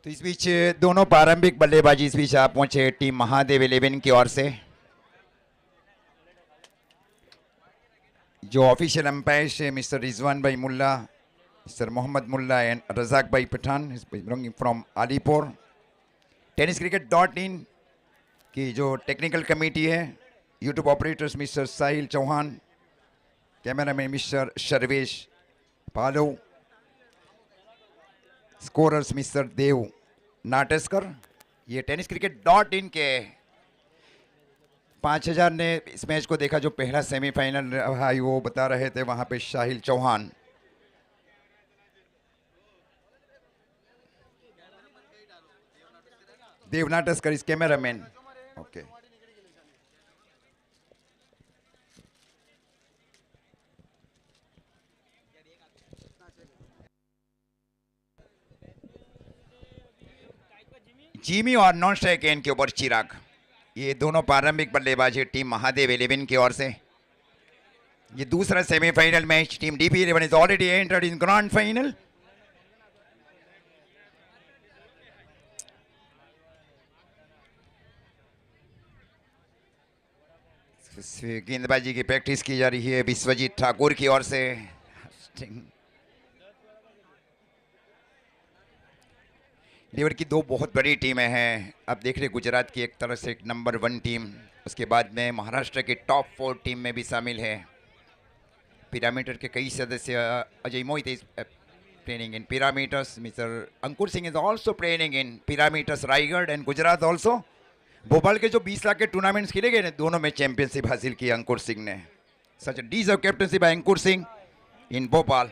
तो इस बीच दोनों प्रारंभिक बल्लेबाजी इस बीच आप पहुंचे टीम महादेव 11 की ओर से। जो ऑफिशियल अंपायर है मिस्टर रिजवान भाई मुल्ला, मिस्टर मोहम्मद मुल्ला एंड रजाक भाई Pathan belonging from Alipur. Tennis cricket .in की जो टेक्निकल कमेटी है, YouTube operators mister Sahil Chauhan, cameraman mister Sharvesh Palo, scorers mister देव नाटेस्कर। ये टेनिस क्रिकेट .in के 5000 ने इस मैच को देखा जो पहला सेमीफाइनल रहा, वो बता रहे थे वहां पे साहिल चौहान। देव नाटेस्कर इस कैमरामैन। ओके जिमी और नॉन स्ट्राइक एंड के ऊपर चिराग। ये दोनों प्रारंभिक बल्लेबाज है टीम महादेव 11 की ओर से। ये दूसरा semifinal match. Team DP 11 is already entered in grand final. गेंदबाजी की प्रैक्टिस की जा रही है विश्वजीत ठाकुर की ओर से। लीवर की दो बहुत बड़ी टीमें हैं। अब देख रहे गुजरात की एक तरह से एक नंबर 1 टीम, उसके बाद में महाराष्ट्र की टॉप 4 टीम में भी शामिल है। पिरामीटर के कई सदस्य, Ajay Mohit is training in parameters, mister Ankur Singh is also training in parameters Raigarh and Gujarat also. Bhopal के जो 20 लाख के टूर्नामेंट्स खेले गए दोनों में चैंपियनशिप हासिल की अंकुर सिंह ने। सच deserve captainship bye Ankur Singh इन भोपाल।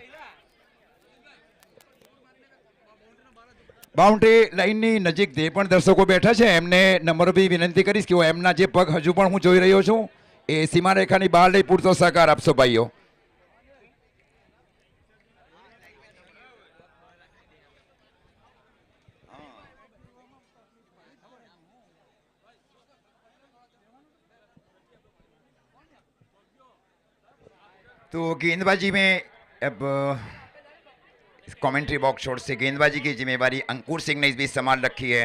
બાઉન્ડ્રી લાઇનની નજીક જે પણ દર્શકો બેઠા છે એમને નમ્ર વિનંતી કરીશ કે એમના જે પગ હજુ પણ હું જોઈ રહ્યો છું એ સીમારેખાની બહાર લઈ પૂરતો સહકાર આપશો ભાઈઓ। तो गेंदबाजी में अब कमेंट्री बॉक्स छोड़ से गेंदबाजी की जिम्मेवारी अंकुर सिंह ने इस बीच संभाल रखी है।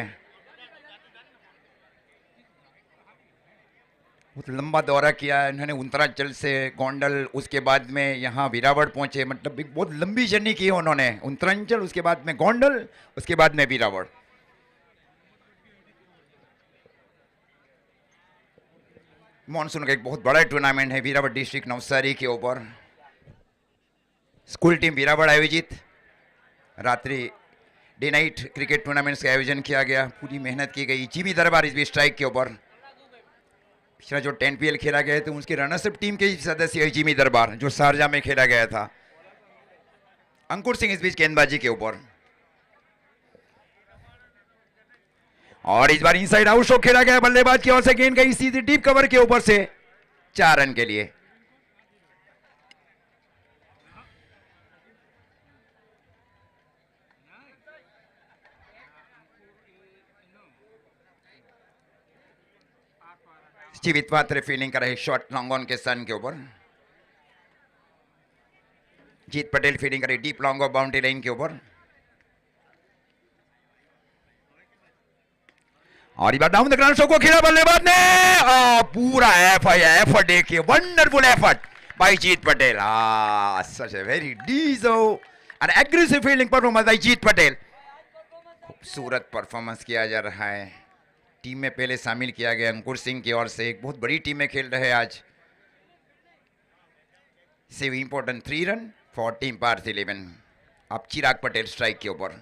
बहुत लंबा दौरा किया इन्होंने उत्तरांचल से गोंडल, उसके बाद में यहाँ वीरावड़ पहुंचे। मतलब एक बहुत लंबी जर्नी की है उन्होंने। उत्तरांचल, उसके बाद में गोंडल, उसके बाद में वीरावड़। मॉनसून का एक बहुत बड़ा टूर्नामेंट है वीरावड़ डिस्ट्रिक्ट नवसारी के ऊपर। स्कूल टीम वीरावड़ आयोजित रात्रि डे नाइट क्रिकेट टूर्नामेंट्स का आयोजन किया गया। पूरी मेहनत की गई। जिमी दरबार इस भी स्ट्राइक के ऊपर। पिछला जो 10 PL खेला गया तो उसके रनर्सअप टीम के सदस्य है जिमी दरबार, जो शारजा में खेला गया था। अंकुर सिंह इस बीच गेंदबाजी के ऊपर और इस बार इनसाइड आउट शॉट खेला गया बल्लेबाज की ओर से। गेंद गई सीधी डीप कवर के ऊपर से 4 रन के लिए। जीवित पात्र फील्डिंग कर रहे शॉट लॉन्ग ऑन के सन के ऊपर। जीत पटेल फील्डिंग करे deep long off boundary line के ऊपर। और इस बार डाउन द ग्राउंड शॉट को खेला बल्लेबाज ने। पूरा एफर्ट देखिए, wonderful effort by Jeet Patel. Such a very deserve and aggressive fielding performance by Jeet Patel. खूबसूरत परफॉर्मेंस किया जा रहा है। टीम में पहले शामिल किया गया अंकुर सिंह की ओर से। एक बहुत बड़ी टीम में खेल रहे हैं आज। Save important 3 run for team Parth 11। अब चिराग पटेल स्ट्राइक के ऊपर।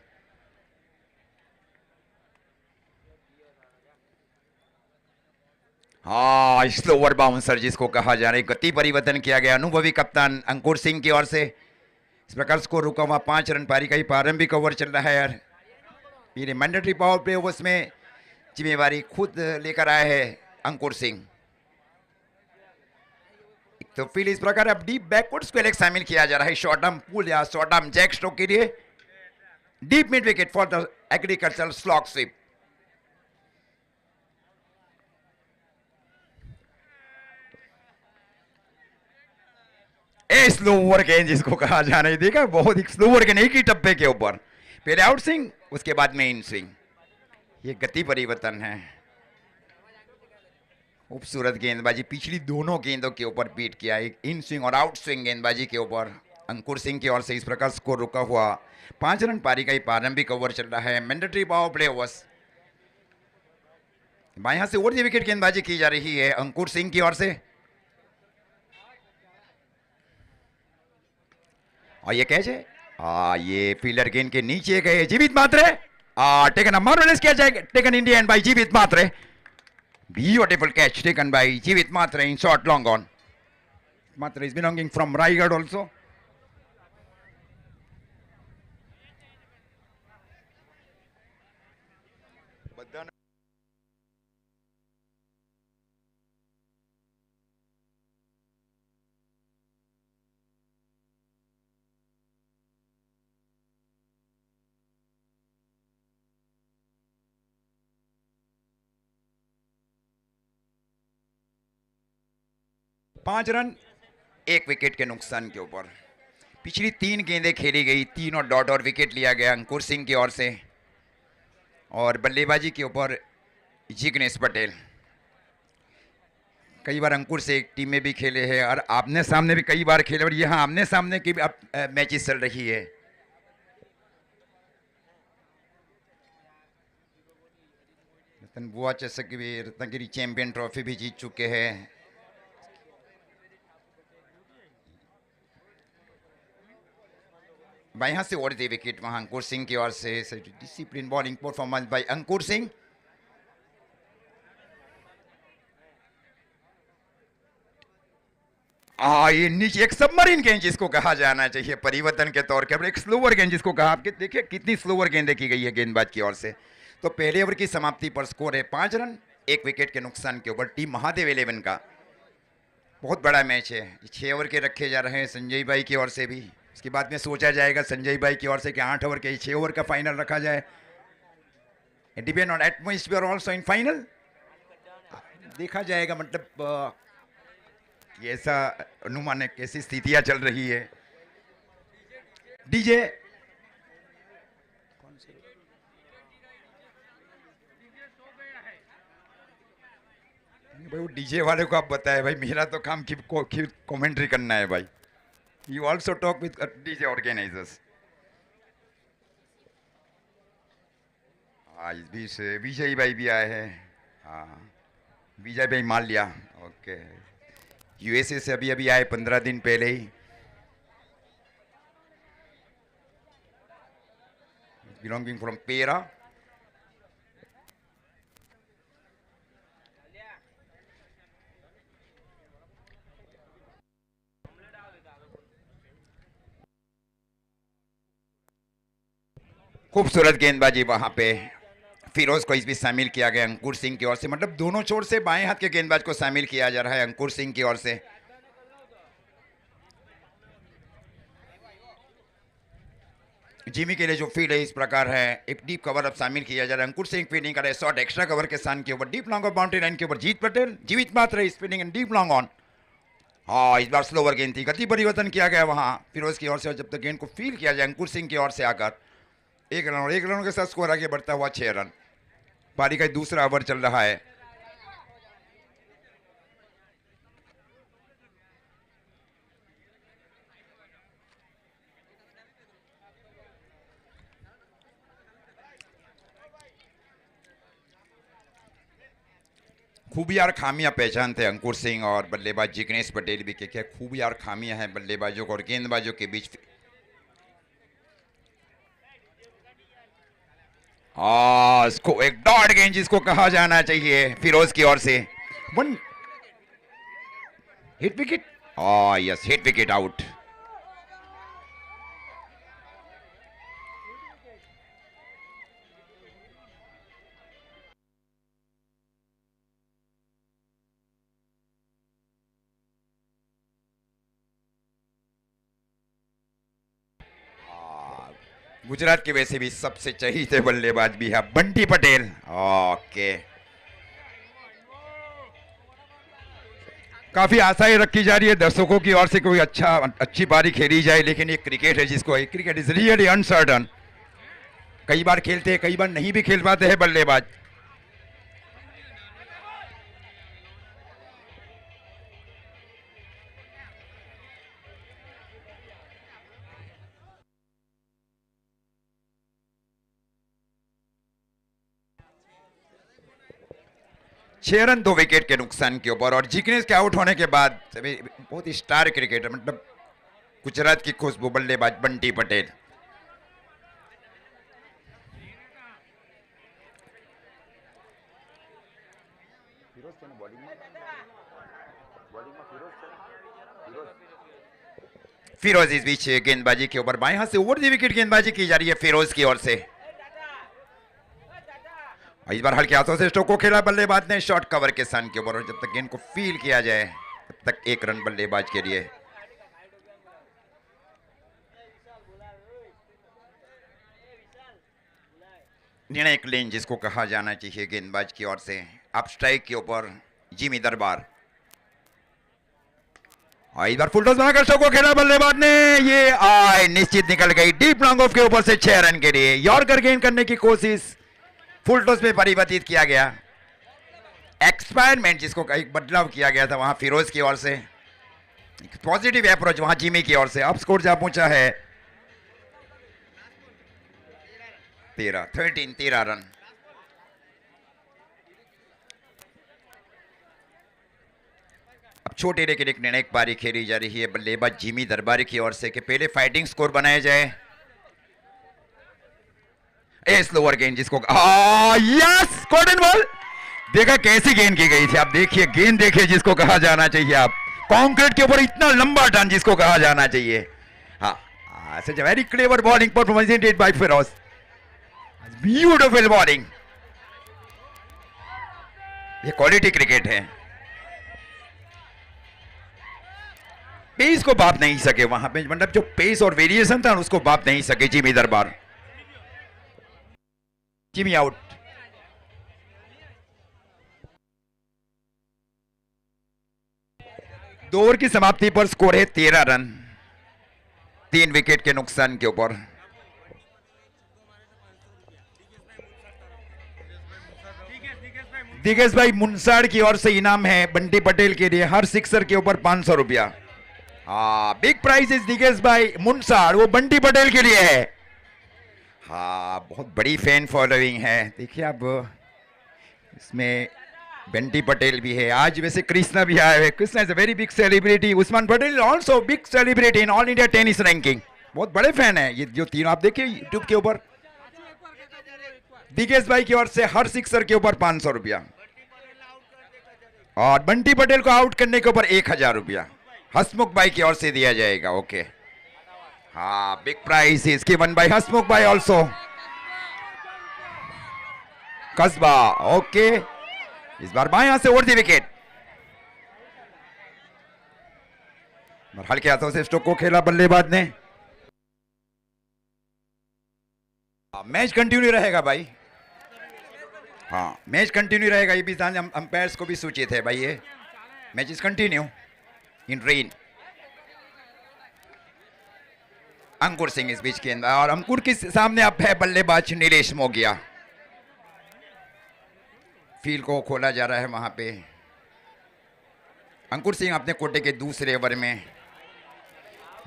स्लोअर बाउंसर जिसको कहा जा रहा है। गति परिवर्तन किया गया अनुभवी कप्तान अंकुर सिंह की ओर से। इस प्रकार स्कोर रुका हुआ 5 रन पारी का ही प्रारंभिक ओवर चल रहा है यार। ये मैंडेटरी पावर प्ले ओवर्स में जिम्मेवारी खुद लेकर आए हैं अंकुर सिंह। तो फील्ड इस प्रकार अब डीप बैकवर्ड्स को शामिल किया जा रहा है। शॉर्ट आर्म पुल या शॉर्ट आर्म जैक स्ट्रोक के लिए deep mid wicket for the agricultural slog sweep. Slower गेंद जिसको कहा जा रहा है, देखा बहुत ही स्लोवर के नहीं की टप्पे के ऊपर पहले आउट स्विंग, उसके बाद में इन स्विंग। ये गति परिवर्तन है। खूबसूरत गेंदबाजी, पिछली दोनों गेंदों के ऊपर बीट किया, एक इन स्विंग और आउट स्विंग गेंदबाजी के ऊपर अंकुर सिंह की ओर से। इस प्रकार स्कोर रुका हुआ 5 रन पारी का ही प्रारंभिक ओवर चल रहा है। Mandatory power play overs. बाएं हाथ से ओवर दी विकेट गेंदबाजी की जा रही है अंकुर सिंह की ओर से। और ये कैच है, ये फील्डर गेंद के नीचे गए। जीवित मात्रे टेकन अ मार्वेलस कैच है, टेकन इंडियन बाय जीवित मात्रे। Beautiful catch taken by Jeevit Matre in short long on. Matre is belonging from Raigad also. पांच रन, एक विकेट के नुकसान के ऊपर। पिछली 3 गेंदें खेली गई, 3 और डॉट और विकेट लिया गया अंकुर सिंह की ओर से। और बल्लेबाजी के ऊपर जिग्नेश पटेल। कई बार अंकुर से एक टीम में भी खेले हैं और आमने सामने भी कई बार खेले, और यहाँ आमने सामने की भी अब मैचेस चल रही है। रतन बुआ चषक भी, रत्नागिरी चैंपियन ट्रॉफी भी जीत चुके हैं। बाएं हाथ से ओवर दी विकेट वहां अंकुर सिंह की ओर से। Discipline bowling performance bye Ankur Singh. ये नीचे एक सबमरीन गेंद जिसको कहा जाना चाहिए परिवर्तन के तौर पर, एक स्लोवर गेंद जिसको कहा। आप देखिए कितनी स्लोवर गेंदें की गई है गेंदबाज की ओर से। तो पहले ओवर की समाप्ति पर स्कोर है 5 रन, 1 विकेट के नुकसान के ऊपर। टीम महादेव 11 का बहुत बड़ा मैच है। 6 ओवर के रखे जा रहे हैं संजय भाई की ओर से भी। उसके बाद में सोचा जाएगा संजय भाई की ओर से कि 8 ओवर के 6 ओवर का फाइनल रखा जाए। It depend on atmosphere also in final. देखा जाएगा, मतलब ऐसा अनुमान है कैसी स्थितियां चल रही है। डीजे भाई, वो डीजे वाले को आप बताए भाई, मेरा तो काम कमेंट्री करना है भाई। You also talk with DJ organizers. इस बीच विजय भाई भी आए हैं। हाँ, विजय भाई मान लिया। ओके, यूएसए से अभी अभी आए 15 दिन पहले ही। बिलोंगिंग फ्रॉम पेरा। खूबसूरत गेंदबाजी वहां पे। फिरोज को इस भी शामिल किया गया अंकुर सिंह की ओर से। मतलब दोनों छोर से बाएं हाथ के गेंदबाज को शामिल किया जा रहा है अंकुर सिंह की ओर से। जिमी के लिए जो फील्ड है इस प्रकार है, एक डीप कवर अब शामिल किया जा रहा है। अंकुर सिंह फील्डिंग कर रहे, शॉट एक्स्ट्रा कवर के स्थान के ऊपर, डीप लॉन्ग और बाउंड्री लाइन के ऊपर जीत पटेल। जीवित मात्र spinning and deep long on. इस बार स्लोवर गेंद थी, गति परिवर्तन किया गया वहां फिरोज की ओर से। जब तक गेंद को फील किया जाए अंकुर सिंह की ओर से आकर 1 रन, और 1 रन के साथ स्कोर आगे बढ़ता हुआ 6 रन। पारी का दूसरा ओवर चल रहा है। खूबियां और खामियां पहचानते हैं अंकुर सिंह और बल्लेबाज जिग्नेश पटेल भी, क्या खूबियां और खामियां हैं बल्लेबाजों को और गेंदबाजों के बीच। इसको एक डॉट गेंद जिसको कहा जाना चाहिए फिरोज की ओर से। 1 hit wicket. Yes, hit wicket out. Gujarat के वैसे भी सबसे चहीते बल्लेबाज भी है बंटी पटेल। ओके, काफी आशाएं रखी जा रही है दर्शकों की ओर से, कोई अच्छी पारी खेली जाए, लेकिन ये क्रिकेट है जिसको, क्रिकेट इज रियली अनसर्टन। कई बार खेलते हैं, कई बार नहीं भी खेल पाते हैं बल्लेबाज। छह रन 2 विकेट के नुकसान के ऊपर, और जिग्नेश के आउट होने के बाद बहुत ही स्टार क्रिकेटर, मतलब गुजरात की खुशबू बल्लेबाज बंटी पटेल। फिरोज इस बीच गेंदबाजी के ऊपर बाएं हाथ से ओवर द विकेट गेंदबाजी की जा रही है फिरोज की ओर से। इस बार हल्के हाथों से स्ट्रोक को खेला बल्लेबाज ने शॉर्ट कवर के सन के ऊपर, और जब तक गेंद को फील किया जाए तब तक 1 रन बल्लेबाज के लिए। निर्णायक लेन जिसको कहा जाना चाहिए गेंदबाज की ओर से। अब स्ट्राइक के ऊपर जिमी दरबार, इस बार फुल टॉस बनाकर स्ट्रोक को खेला बल्लेबाज ने, ये आए निश्चित निकल गई डीप लॉन्ग ऑफ के ऊपर से 6 रन के लिए। यॉर्कर गेंद करने की कोशिश फुल टॉस में परिवर्तित किया गया। एक्सपेरिमेंट जिसको एक बदलाव किया गया था वहां फिरोज की ओर से, पॉजिटिव अप्रोच वहां जिमी की ओर से। अब स्कोर जा पहुंचा है 13 रन। अब छोटे लेकिन एक निर्णायक पारी खेली जा रही है बल्लेबाज जिमी दरबारी की ओर से कि पहले फाइटिंग स्कोर बनाया जाए। स्लोअर गेंद जिसको यस कॉटन बॉल, देखा कैसी गेंद की गई थी। आप देखिए गेंद देखिए जिसको कहा जाना चाहिए, आप कंक्रीट के ऊपर इतना लंबा टर्न जिसको कहा जाना चाहिए। हाँ, such very clever bowling performance by Firoz, beautiful bowling. ये क्वालिटी क्रिकेट है। पेस को बाप नहीं सके वहां पे, मतलब जो पेस और वेरिएशन था उसको बाप नहीं सके जिमी दरबार। Jimmy out. दो ओवर की समाप्ति पर स्कोर है 13 रन 3 विकेट के नुकसान के ऊपर। दिगेश भाई मुंसाड़ की ओर से इनाम है बंटी पटेल के लिए, हर सिक्सर के ऊपर 500 रुपया। बिग प्राइज इज दिगेश भाई मुंसाड़, वो बंटी पटेल के लिए है। हाँ, बहुत बड़ी फैन फॉलोइंग है। देखिए अब इसमें बंटी पटेल भी है, आज वैसे कृष्णा भी आए हुए। Krishna is a very big celebrity. Usman Patel also big celebrity in all India tennis ranking, बहुत बड़े फैन है ये जो तीनों। आप देखिए यूट्यूब के ऊपर दिगेश भाई की ओर से हर सिक्सर के ऊपर 500 रुपया, और बंटी पटेल को आउट करने के ऊपर 1000 रुपया हसमुख भाई की ओर से दिया जाएगा। ओके, हाँ, big prize is given by Hasmukh भाई ऑल्सो। कस्बा ओके, इस बार बाएं हाथ से ओवर द विकेट, हल्के हाथों से स्ट्रोक को खेला बल्लेबाज ने। मैच कंटिन्यू रहेगा भाई। हाँ, मैच कंटिन्यू रहेगा, ये भी अंपायर्स को भी सूचित है भाई, ये match is continue in rain. Ankur Singh इस बीच के अंदर, और अंकुर के सामने अब है बल्लेबाज नीलेश मोगिया। फील्ड को खोला जा रहा है वहां पे। अंकुर सिंह अपने कोटे के दूसरे ओवर में,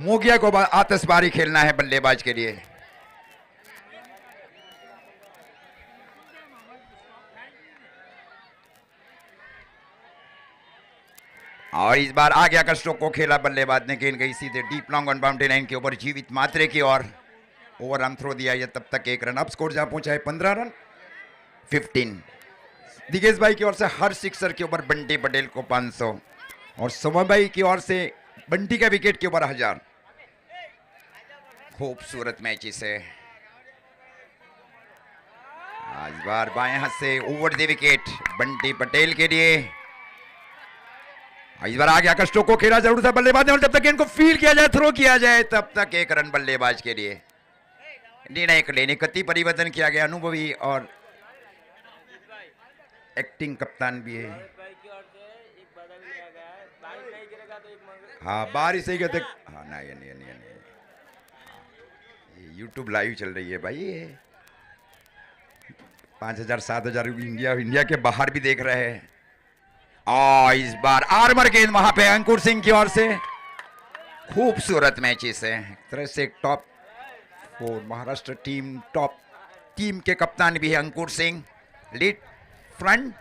मोगिया को आतिशबाजी खेलना है बल्लेबाज के लिए। और इस बार आ गया का स्ट्रोक को खेला बल्लेबाज ने, गेंद गई सीधे deep long on boundary line के ऊपर जीवित मात्रे की ओर। ओवर आर्म थ्रो दिया ये, तब तक 1 रन। अब स्कोर जहां पहुंचा है 15 रन 15। दिगेश भाई की ओर से हर सिक्सर के ऊपर बंटी पटेल को 500, और सोमा भाई की ओर से बंटी का विकेट के ऊपर 1000। खूबसूरत मैचेस है। इस बार बाएं हाथ से over the wicket Bunty Patel के लिए। इस बार आ गया का स्ट्रोक को खेला जरूर था बल्लेबाज ने, और जब तक गेंद को फील किया जाए, थ्रो किया जाए, तब तक 1 रन बल्लेबाज के लिए। निर्णायक लेने कति परिवर्तन किया गया, अनुभवी और एक्टिंग कप्तान भी है। हाँ, बारिश ही कहते। हाँ, नहीं, यूट्यूब लाइव चल रही है भाई, ये 5,000 7,000 इंडिया के बाहर भी देख रहे हैं। इस बार आर्मर गेंद वहां पे अंकुर सिंह की ओर से। खूबसूरत मैचेस है, एक तरह से top 4 Maharashtra team, top team के कप्तान भी है Ankur Singh, lead front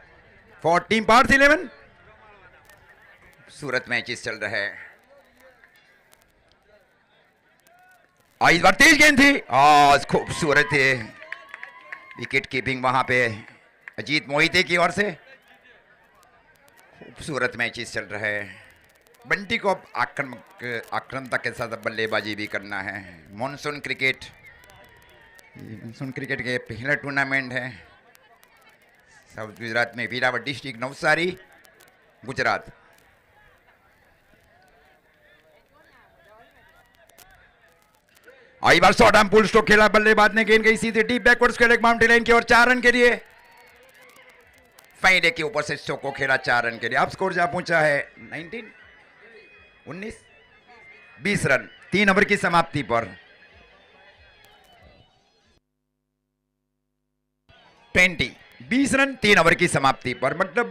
for team Parth 11। खूबसूरत मैचेस चल रहे हैं। इस बार तेज गेंद थी, खूबसूरत है, विकेट कीपिंग वहां पे अजीत मोहिते की ओर से। खूबसूरत मैचेस चल रहे हैं। बंटी को अब आक्रामकता के साथ बल्लेबाजी भी करना है। मानसून क्रिकेट के पहला टूर्नामेंट है साउथ गुजरात में, वीरावट डिस्ट्रिक्ट, नवसारी, गुजरात। आई बार शॉर्ट आर्म पुल स्ट्रोक खेला, बल्लेबाज ने गेंद गई सीधे डीप बैकवर्ड्स के बाउंड्री लाइन की ओर 4 रन के लिए। फाइडे के ऊपर से स्ट्रोक को खेला 4 रन के लिए। अब स्कोर जा पहुंचा है 20 रन 3 ओवर की समाप्ति पर। 20 रन 3 ओवर की समाप्ति पर, मतलब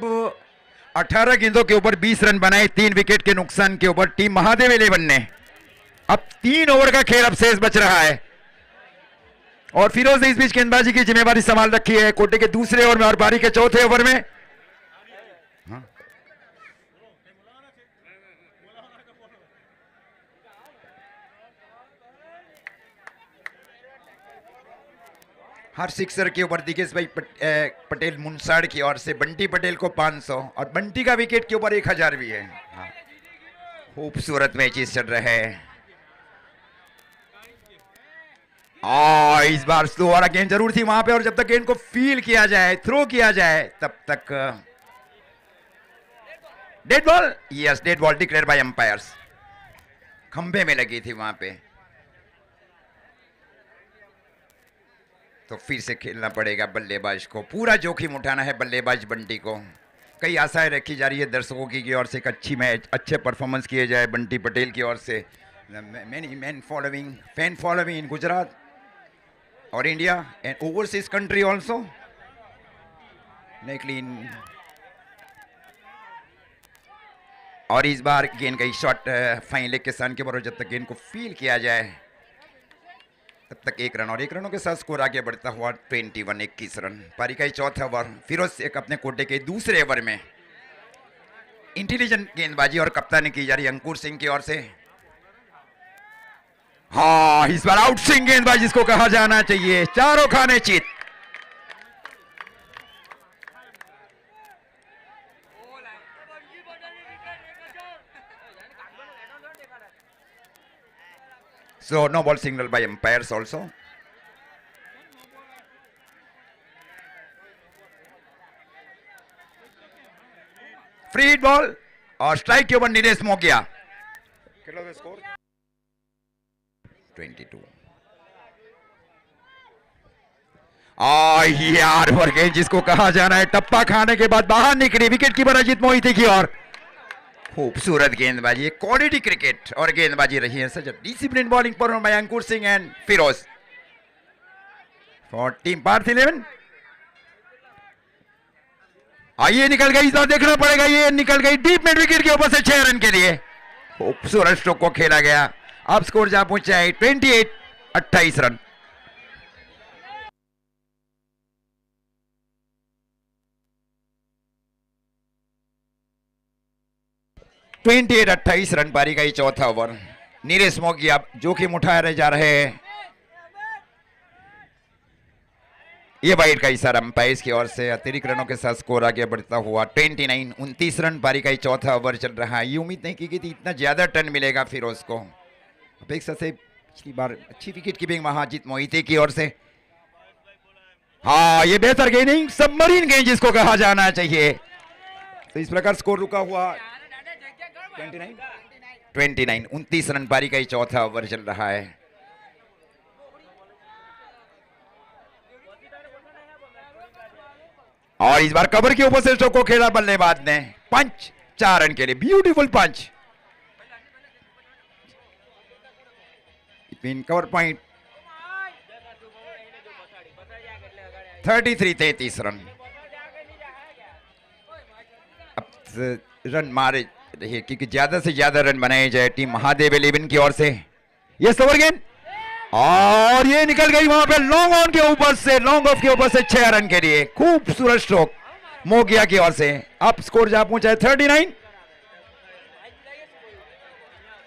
18 गेंदों के ऊपर 20 रन बनाए 3 विकेट के नुकसान के ऊपर टीम महादेव 11 ने। अब 3 ओवर का खेल अब शेष बच रहा है और फिरोज ने इस बीच गेंदबाजी की जिम्मेवारी संभाल रखी है कोटे के दूसरे ओवर में और पारी के चौथे ओवर में। हर सिक्सर के ऊपर दिगेश भाई पटेल मुनसाड़ की ओर से बंटी पटेल को 500 और बंटी का विकेट के ऊपर 1000 भी है। खूबसूरत मैचेस चल रहे हैं। इस बार स्लो वाला गेंद जरूर थी वहां पे, और जब तक गेंद को फील किया जाए, थ्रो किया जाए, तब तक dead ball. Yes, dead ball declare by umpires. खंभे में लगी थी वहां पे, तो फिर से खेलना पड़ेगा बल्लेबाज को। पूरा जोखिम उठाना है बल्लेबाज बंटी को। कई आशाएं रखी जा रही है दर्शकों की ओर से, एक अच्छी मैच, अच्छे परफॉर्मेंस किए जाए बंटी पटेल की ओर से। फैन फॉलोइंग इन गुजरात और India and overseas country also. और इस बार गेंद का शॉट फाइन लेग के सन के ऊपर, जब तक गेंद को फील किया जाए तब तक 1 रन, और 1 रनों के साथ स्कोर आगे बढ़ता हुआ 21 रन। पारी का चौथा ओवर, फिरोज एक अपने कोटे के दूसरे ओवर में इंटेलिजेंट गेंदबाजी और कप्तानी की जा रही अंकुर सिंह की ओर से। इस बार आउट स्विंग गेंदबाजी जिसको कहा जाना चाहिए, चारों खाने चित। So no ball signal by umpires also. Free hit ball और स्ट्राइक के ऊपर नीरज मोकिया। कितना स्कोर? 22। यार और गेंद जिसको कहा जाना है टप्पा खाने के बाद बाहर निकली, विकेट कीपर अजीत मोहिते की ओर। खूबसूरत गेंदबाजी, क्वालिटी क्रिकेट और गेंदबाजी रही है सच। डिसिप्लिन बॉलिंग पर by Ankur Singh and Firoz for team Parth 11। आइए निकल गई, इस बार देखना पड़ेगा, ये निकल गई डीप मिड विकेट के ऊपर से 6 रन के लिए। खूबसूरत स्ट्रोक को खेला गया। अब स्कोर जा पहुंचा है 28 रन। ट्वेंटी 28 रन पारी का ही चौथा ओवर। नीरज मोगिया जोखिम उठा रहे जा रहे हैं। ये वाइड का इशारा अंपायर की ओर से। अतिरिक्त रनों के साथ स्कोर आगे बढ़ता हुआ 29 रन पारी का ही चौथा ओवर चल रहा है। ये उम्मीद नहीं की थी इतना ज्यादा टर्न मिलेगा फिरोज को। अपेक्षा से पिछली बार अच्छी विकेट कीपिंग वहां अजीत मोहिते की ओर से। ये बेहतर गेंदिंग, सबमरीन गेंद जिसको कहा जाना चाहिए। तो इस प्रकार स्कोर रुका हुआ 29 रन पारी का ही चौथा ओवर चल रहा है। और इस बार कवर के ऊपर से स्ट्रोक को खेला बल्लेबाज ने। पंच 4 रन के लिए, beautiful punch. Cover point 33 run. अब रन मारे रहिए क्योंकि ज्यादा से ज्यादा रन बनाए जाए टीम महादेव 11 की ओर से। ये ओवर गेंद और ये निकल गई वहां पे लॉन्ग ऑन के ऊपर से, लॉन्ग ऑफ के ऊपर से 6 रन के लिए खूबसूरत स्ट्रोक मोगिया की ओर से। अब स्कोर जा पहुंचा है 39।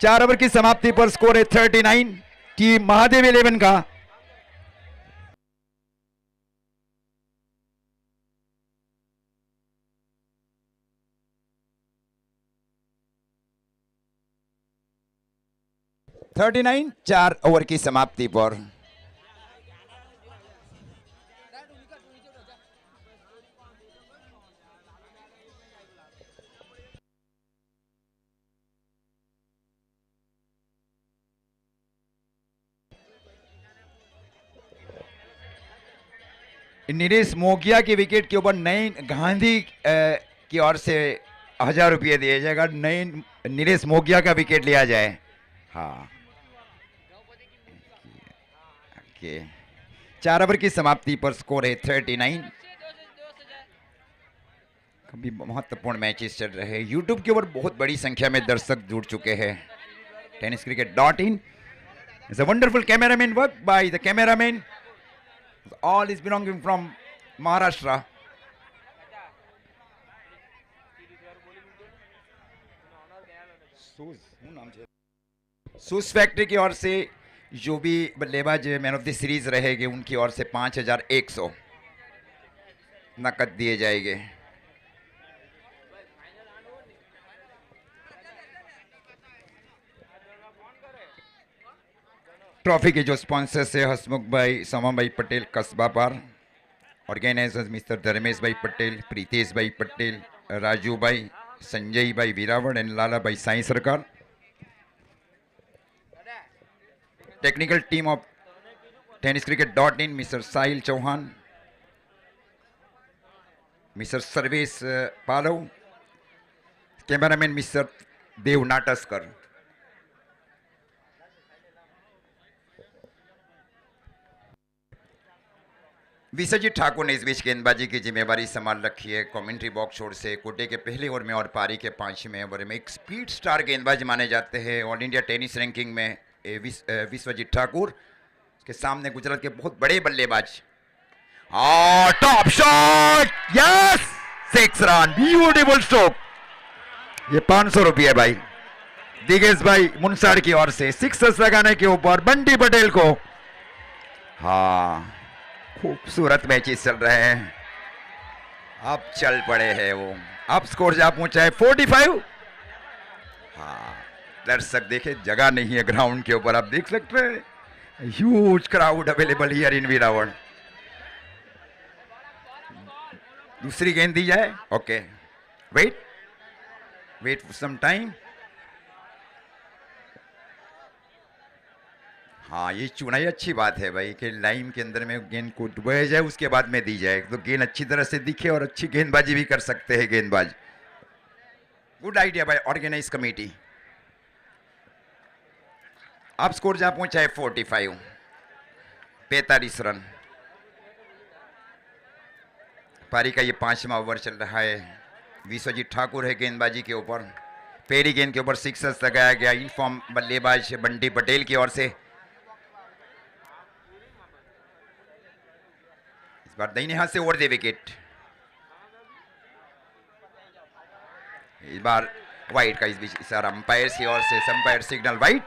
4 ओवर की समाप्ति पर स्कोर है 39 टीम महादेव 11 का। (39) 4 ओवर की समाप्ति पर नीरेश मोगिया की विकेट के ऊपर नई गांधी की ओर से 1000 रुपये दिए जाएगा। नई नीरेश मोगिया का विकेट लिया जाए। हाँ, ओके। 4 ओवर की समाप्ति पर स्कोर है 39। कभी महत्वपूर्ण मैचेस चल रहे हैं। यूट्यूब के ऊपर बहुत बड़ी संख्या में दर्शक जुड़ चुके हैं। tenniscricket.in is a wonderful cameraman work by the cameraman. All is belonging from Maharashtra. Shoes factory की ओर से जो भी बल्लेबाज मैन ऑफ द सीरीज रहेंगे उनकी ओर से 5100 नकद दिए जाएंगे। ट्रॉफी के जो स्पॉन्सर्स है हसमुख भाई, सोमा भाई पटेल कस्बा पार, ऑर्गेनाइजर्स मिस्टर धर्मेश भाई पटेल, प्रीतेश भाई पटेल, राजू भाई, संजय भाई वीरावड़ and Lala Bhai Sai Sarkar. Technical team of tenniscricket.in mister Sahil Chauhan, mister Sarvesh Palav, cameraman mister Dev Natskar. Vishwajeet Thakur ने इस बीच गेंदबाजी की जिम्मेवारी संभाल रखी है। कमेंट्री बॉक्स छोर से कोटे के पहले ओवर में और पारी के 5वें ओवर में एक स्पीड स्टार गेंदबाज माने जाते हैं ऑल इंडिया टेनिस रैंकिंग में विश्वजीत ठाकुर। उसके सामने गुजरात के बहुत बड़े बल्लेबाज। Top shot, yes, 6 run, beautiful stroke. ये 500 रुपये भाई दिगेश भाई मुनसार की ओर से 6 लगाने के ऊपर बंटी पटेल को। हाँ, खूबसूरत मैचेस चल रहे हैं। अब चल पड़े हैं वो। अब स्कोर जा पहुंचा है 45। हाँ, दर्शक देखे जगह नहीं है ग्राउंड के ऊपर, आप देख सकते हैं huge crowd available here in Veraval. दूसरी गेंद दी जाए। Okay, wait for some time. हाँ, ये चुनाई अच्छी बात है भाई कि लाइन के अंदर में गेंद को डुबाया जाए उसके बाद में दी जाए तो गेंद अच्छी तरह से दिखे और अच्छी गेंदबाजी भी कर सकते हैं गेंदबाज। Good idea by organise committee. अब स्कोर जा पहुंचा है 45, 45 रन। पारी का ये 5वां ओवर चल रहा है। विश्वजीत ठाकुर है गेंदबाजी के ऊपर। पहली गेंद के ऊपर 6 लगाया गया इनफॉर्म बल्लेबाज बंटी पटेल की ओर से। इस बार दाहिने हाथ से ओवर दे विकेट। इस बार वाइड का इस बीच इशारा अंपायर की ओर से, अंपायर सिग्नल वाइड।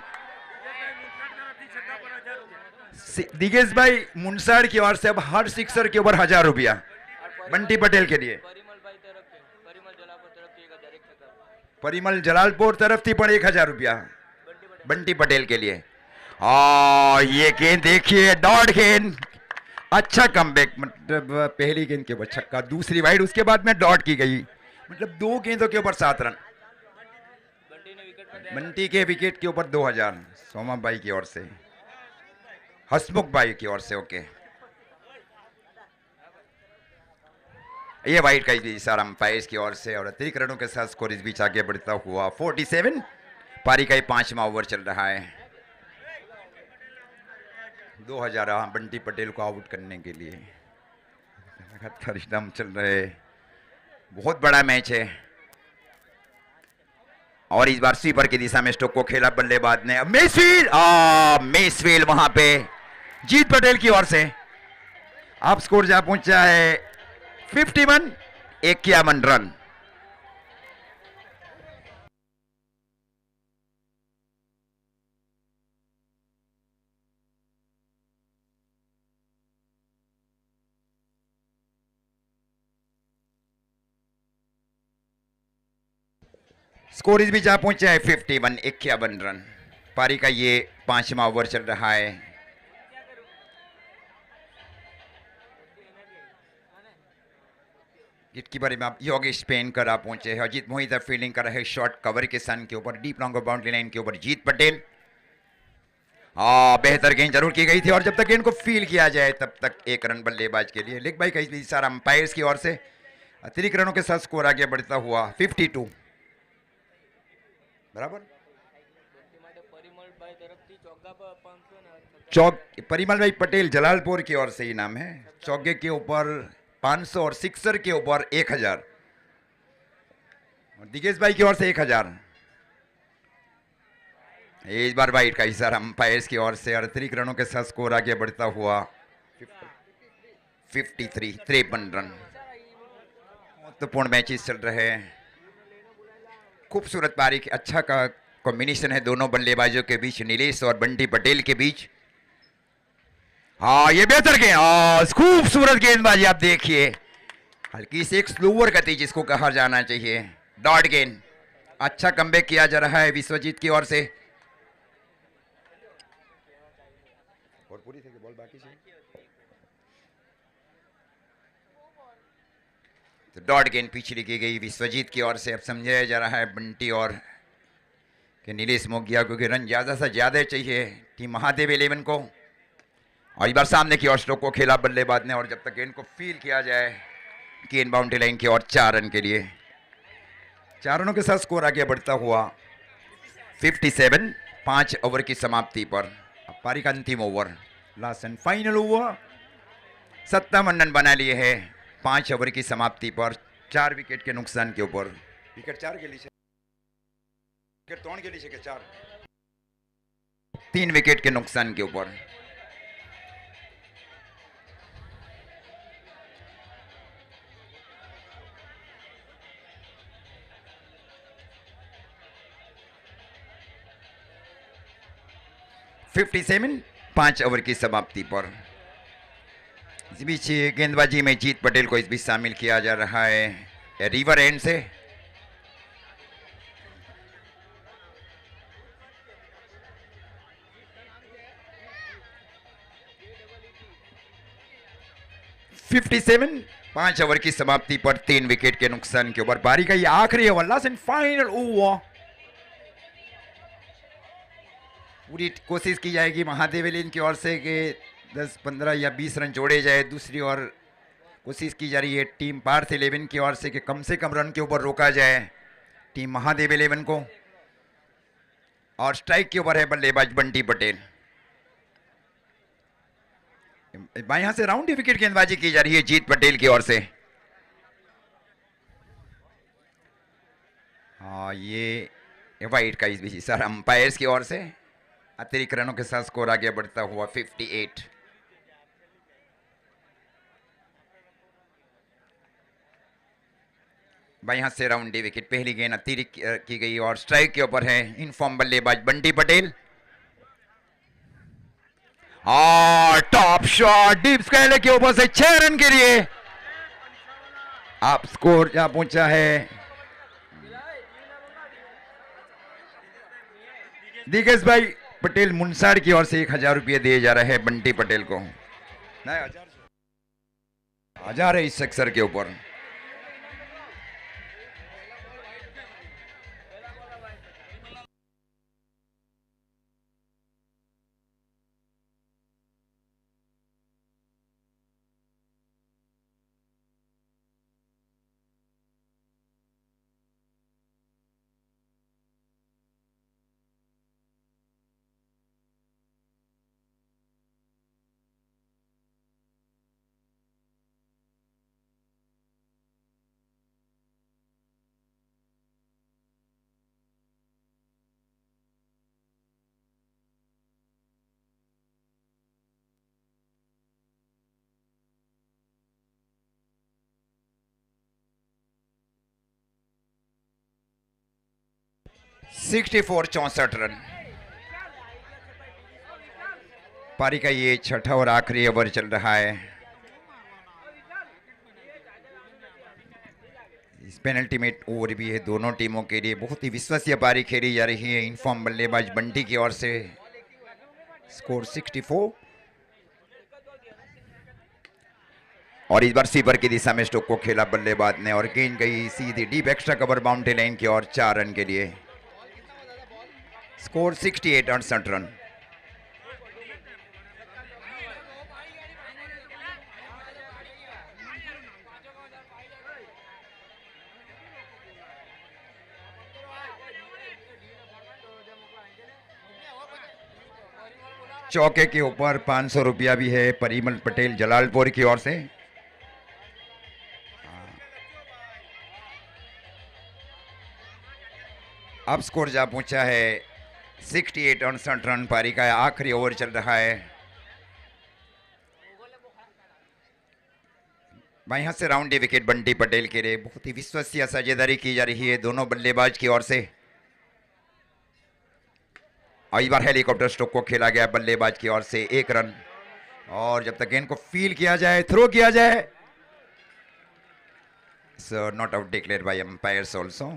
दिगेश भाई मुनसार की ओर से अब हर सिक्सर के ऊपर 1000 रुपया बंटी पटेल के लिए। परिमल जलालपुर तरफ थी पर 1000 रुपया बंटी पटेल के लिए। ये गेंद देखिए, डॉट गेंद, अच्छा कमबैक। मतलब पहली गेंद के ऊपर छक्का, दूसरी वाइड, उसके बाद में डॉट की गई। मतलब 2 गेंदों के ऊपर 7 रन। बंटी के विकेट के ऊपर 2000 सोमा भाई की ओर से, हसमुख भाई की ओर से। ओके, ये वाइड का इशारा अंपायर की ओर से और अतिरिक्त रनों के साथ स्कोर इस बीच आगे बढ़ता हुआ 47। पारी का 5वां ओवर चल रहा है। 2000 बंटी पटेल को आउट करने के लिए लगातार स्टंप चल रहे, बहुत बड़ा मैच है। और इस बार स्वीपर की दिशा में स्टोक को खेला बल्लेबाज ने। मेसफील्ड वहां पे जीत पटेल की ओर से। अब स्कोर जा पहुंचा है 51, 51 रन। स्कोर इस भी जा पहुंचा है 51, 51 रन। पारी का ये 5वां ओवर चल रहा है। जिसकी बारे में आप योगेश पेन कर आप पहुंचे हैं। अजीत मोहित फील्डिंग कर रहे, शॉर्ट कवर के सन के ऊपर, डीप लॉन्ग बाउंड्री लाइन के ऊपर जीत पटेल। बेहतर गेंद जरूर की गई थी और जब तक गेंद को फील किया जाए तब तक 1 रन बल्लेबाज के लिए। लेग बाई का इशारा अंपायर्स की ओर से। अतिरिक्त रनों के साथ स्कोर आगे बढ़ता हुआ 52 बराबर। चौक परिमल भाई पटेल जलालपुर की ओर से इनाम है। चौके के ऊपर 500 और सिक्सर के ऊपर 1000। दिगेश भाई की ओर से 1000। इस बार वाइट का इशारा अंपायर्स की ओर से। अतिरिक्त रनों के साथ स्कोर आगे बढ़ता हुआ 53, 53 रन। महत्वपूर्ण मैचेस चल रहे हैं। खूबसूरत पारी, अच्छा का कॉम्बिनेशन है दोनों बल्लेबाजों के बीच, नीलेश और बंटी पटेल के बीच। ये बेहतर गेंद, खूबसूरत गेंदबाजी आप देखिए। हल्की से एक स्लोअर गति जिसको कहा जाना चाहिए, डॉट गेंद। अच्छा कमबैक किया जा रहा है विश्वजीत की ओर से। और पूरी थे कि बॉल बाकी से तो डॉट गेंद पिछली की गई विश्वजीत की ओर से। अब समझाया जा रहा है बंटी और कि नीलेश मोगिया, क्योंकि रन ज्यादा से ज्यादा चाहिए टीम महादेव 11 को। और इस बार सामने की ओर स्ट्रोक को खेला बल्लेबाज ने और जब तक गेंद को फील किया जाए गेंद बाउंड्री लाइन की ओर 4 रन के लिए। 4 रनों के साथ स्कोर आगे बढ़ता हुआ 57, 5 ओवर की समाप्ति पर। पारी का अंतिम over, last and final over. 57 run बना लिए हैं 5 ओवर की समाप्ति पर, 4 विकेट के नुकसान के ऊपर। विकेट 4 के लिए, विकेट 3 के लिए, 4, 3 विकेट के नुकसान के ऊपर। (57) 5 ओवर की समाप्ति पर। इस बीच गेंदबाजी में जीत पटेल को इस बीच शामिल किया जा रहा है रिवर एंड से। (57) 5 ओवर की समाप्ति पर 3 विकेट के नुकसान के ऊपर। पारी का ये आखिरी over, last and final over. पूरी कोशिश की जाएगी महादेव एलियन की ओर से कि 10, 15 या 20 रन जोड़े जाए। दूसरी ओर कोशिश की जा रही है टीम पार्थ 11 की ओर से कि कम से कम रन के ऊपर रोका जाए टीम महादेव 11 को। और स्ट्राइक के ऊपर है बल्लेबाज बंटी पटेल। यहां से राउंड विकेट गेंदबाजी की जा रही है जीत पटेल की ओर से। ये वाइट का इस बीच इशारा अंपायर्स की ओर से। अतिरिक्त रनों के साथ स्कोर आगे बढ़ता हुआ 58। यहां से राउंड विकेट, पहली गेंद अतिरिक्त की गई और स्ट्राइक के ऊपर है इनफॉर्म बल्लेबाज बंटी पटेल। और टॉप शॉट डीप स्काई के ऊपर से 6 रन के लिए। आप स्कोर जहां पहुंचा है दिगेश भाई पटेल मुनसाड़ की ओर से 1000 रुपये दिए जा रहे हैं बंटी पटेल को। नहीं, 1000 है इस सेक्टर के ऊपर। 64 64 रन। पारी का ये छठा और आखिरी ओवर चल रहा है। इस पेनल्टी में ओवर भी है दोनों टीमों के लिए। बहुत ही विश्वसनीय पारी खेली जा रही है इनफॉर्म बल्लेबाज बंटी की ओर से। स्कोर 64 और इस बार सीपर की दिशा में स्टोक को खेला बल्लेबाज ने और गेंद गई सीधी deep extra cover boundary line की ओर 4 रन के लिए। Score 68 68 run. चौके के ऊपर 500 रुपया भी है परिमल पटेल जलालपुर की ओर से। अब स्कोर जा पहुंचा है 68 68 रन। पारी का आखिरी ओवर चल रहा है। बाएं से राउंडी विकेट बंटी पटेल के लिए। बहुत ही विश्वसनीय साझेदारी की जा रही है दोनों बल्लेबाज की ओर से। और इस बार हेलीकॉप्टर स्ट्रोक को खेला गया बल्लेबाज की ओर से 1 रन। और जब तक गेंद को फील किया जाए, थ्रो किया जाए, so not out declare by umpires also.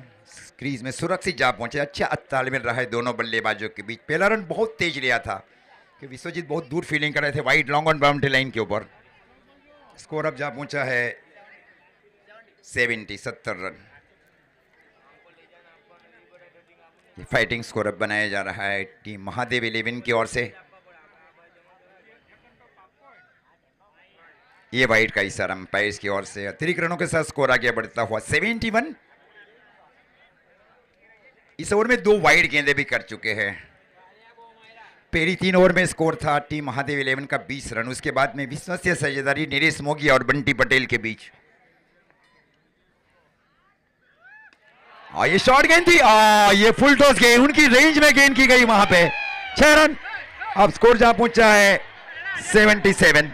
Crease में सुरक्षित जा पहुंचे। अच्छा तालमेल रहा है दोनों बल्लेबाजों के बीच। पहला रन बहुत तेज लिया था कि विश्वजीत बहुत दूर फील्डिंग कर रहे थे wide long on boundary line के ऊपर। स्कोर अब जा पहुंचा है 70 रन। फाइटिंग स्कोर अब बनाया जा रहा है टीम महादेव 11 की ओर से। ये वाइड का इशारा अंपायर्स की ओर से। अतिरिक्त रनों के साथ स्कोर आगे बढ़ता हुआ 71। इस ओवर में 2 वाइड गेंदें भी कर चुके हैं। पहली 3 ओवर में स्कोर था टीम महादेव 11 का 20 रन। उसके बाद में विश्वसनीय साझेदारी नरेश मोगिया और बंटी पटेल के बीच। ये शॉर्ट गेंद थी। ये फुल टॉस गेंद उनकी रेंज में गेंद की गई वहां पे। 6 रन। अब स्कोर जा पहुंचा है 77।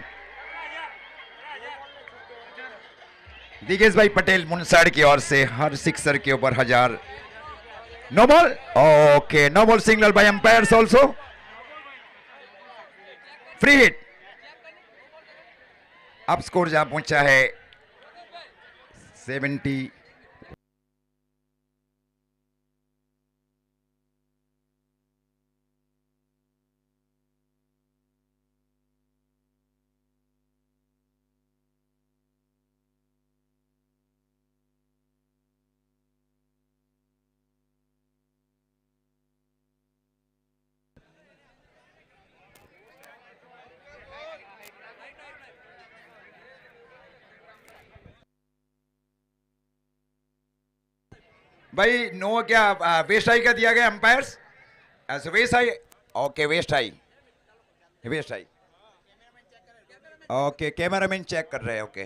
दिगेश भाई पटेल मुनसाड़ की ओर से हर सिक्सर के ऊपर 1000। No ball. Okay, no ball signal by umpires also. Free hit. अब स्कोर जा पहुंचा है 70। भाई नो क्या वेस्ट आई का दिया गया अंपायर्स? वेस्ट आई। ओके, वेस्ट आई, वेस्ट आई। ओके, कैमरामैन चेक कर रहे हैं। ओके,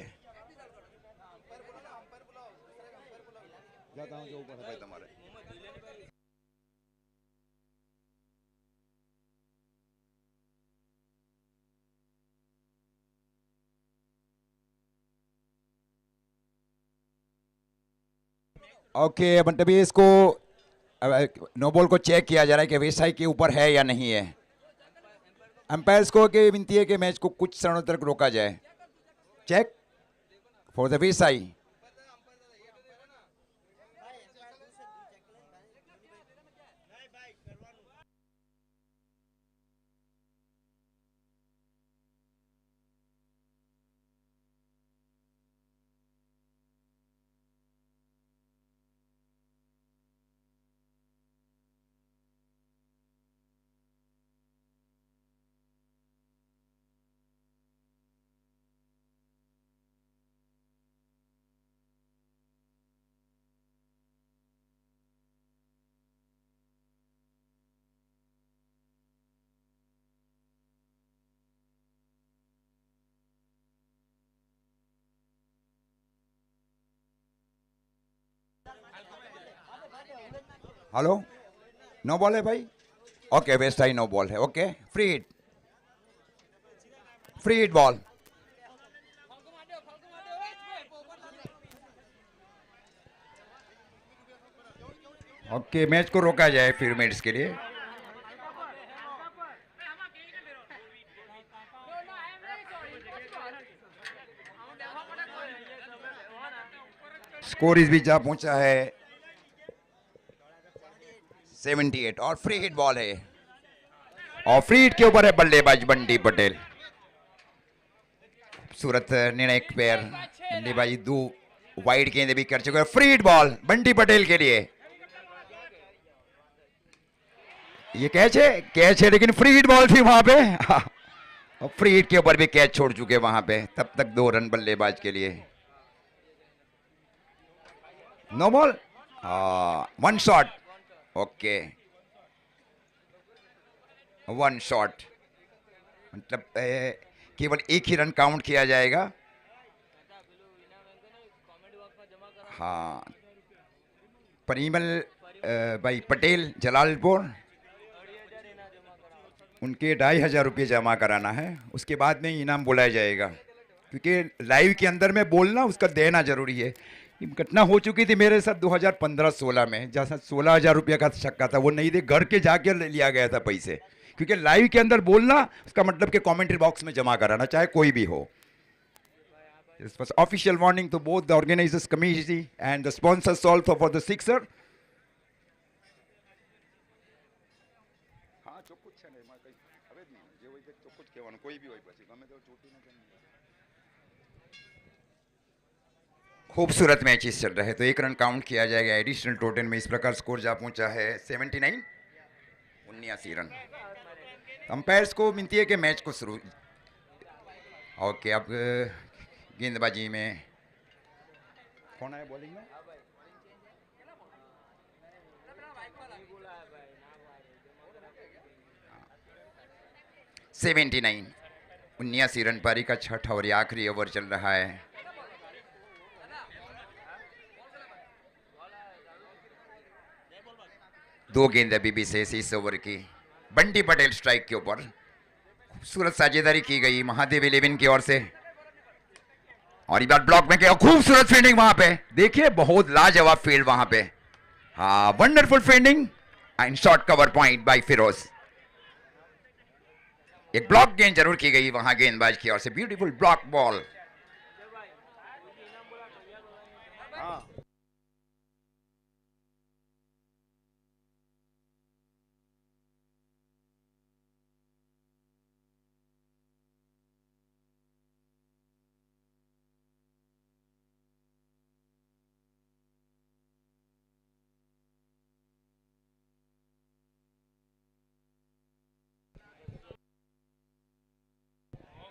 जाता हूं जो ऊपर है तुम्हारे। ओके, मतलब इसको नो बॉल को चेक किया जा रहा है कि वेसाई के ऊपर है या नहीं है। अंपायर्स को की विनती है कि मैच को कुछ क्षणों तक रोका जाए। चेक फॉर द वेसाई। हेलो, नो बॉल है भाई। Okay, waist high no ball है। Okay, free hit, free hit ball. Okay, match को रोका जाए फिर मिनट्स के लिए। स्कोर इस बीच जा पहुंचा है 78 और फ्री हिट बॉल है और फ्री हिट के ऊपर है बल्लेबाज बंटी पटेल। सूरत निर्णायक पैर बल्लेबाजी, दो वाइड गेंद भी कर चुके हैं। Free hit ball Bunty Patel के लिए। ये कैच है लेकिन फ्री हिट बॉल थी वहां पे। और फ्री हिट के ऊपर भी कैच छोड़ चुके वहां पे। तब तक 2 रन बल्लेबाज के लिए। No ball, 1 shot. Okay, 1 shot मतलब केवल एक ही रन काउंट किया जाएगा। हाँ, परिमल भाई पटेल जलालपुर, उनके 2,500 रुपये जमा कराना है। उसके बाद में इनाम बुलाया जाएगा, क्योंकि लाइव के अंदर में बोलना उसका देना जरूरी है। घटना हो चुकी थी मेरे साथ 2015-16 में, जहाँ 16,000 रुपये का छक्का था, वो नहीं दे, घर के जाके लिया गया था पैसे। क्योंकि लाइव के अंदर बोलना उसका मतलब कि कमेंट्री बॉक्स में जमा कराना, चाहे कोई भी हो। This was official warning to both the organizers committee and the sponsors also for the sixer. खूबसूरत मैचेस चल रहे हैं, तो 1 रन काउंट किया जाएगा एडिशनल टोटल में। इस प्रकार स्कोर जा पहुंचा है 79, 79 रन। अंपायर्स को विनती है कि मैच को शुरू। ओके, अब गेंदबाजी में कौन आया बॉलिंग में? सेवेंटी 79 रन पारी का छठा और आखिरी ओवर चल रहा है। दो गेंद अभी भी शेष इस ओवर की। बंटी पटेल स्ट्राइक के ऊपर। खूबसूरत साझेदारी की गई महादेव 11 की ओर से, और इस बार ब्लॉक में क्या खूबसूरत फील्डिंग वहां पे। देखिए, बहुत लाजवाब फील्ड वहां पे। हाँ, wonderful fielding and short cover point by Firoz. एक ब्लॉक गेंद जरूर की गई वहां गेंदबाज की ओर से। Beautiful block ball.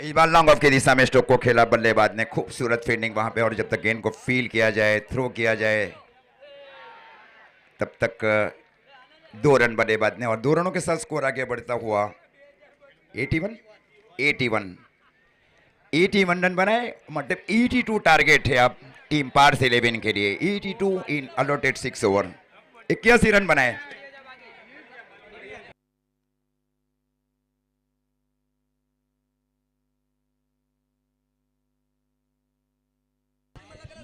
इस बार लॉन्ग ऑफ की दिशा में स्ट्रोक को खेला बल्लेबाज ने। खूबसूरत फील्डिंग वहां पे, और जब तक गेंद को फील किया जाए, थ्रो किया जाए, तब तक 2 रन बल्लेबाज ने, और 2 रनों के साथ स्कोर आगे बढ़ता हुआ 81, 81, 81 रन बनाए। मतलब 82 टारगेट है अब टीम पार्स 11 के लिए। 82 इन अलॉटेड 6 ओवर, 81 रन बनाए।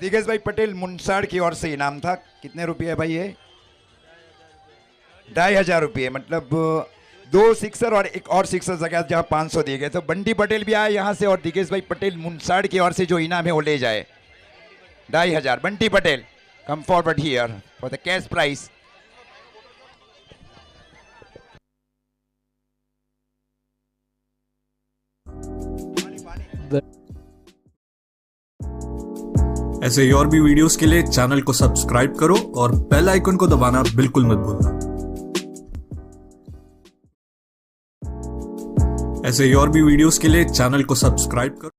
दिग्गज भाई पटेल मुंसाड़ की ओर से इनाम था। कितने रुपये है भाई ये? 2,500 रुपये। मतलब 2 सिक्सर और एक और सिक्सर जगह जहां 500 दिए गए। तो बंटी पटेल भी आए यहां से, और दिग्गज भाई पटेल मुंसाड़ की ओर से जो इनाम है वो ले जाए 2,500। Bunty Patel, come forward here for the cash price. ऐसे ही और भी वीडियोस के लिए चैनल को सब्सक्राइब करो और बेल आइकन को दबाना बिल्कुल मत भूलना। ऐसे ही और भी वीडियोस के लिए चैनल को सब्सक्राइब करो।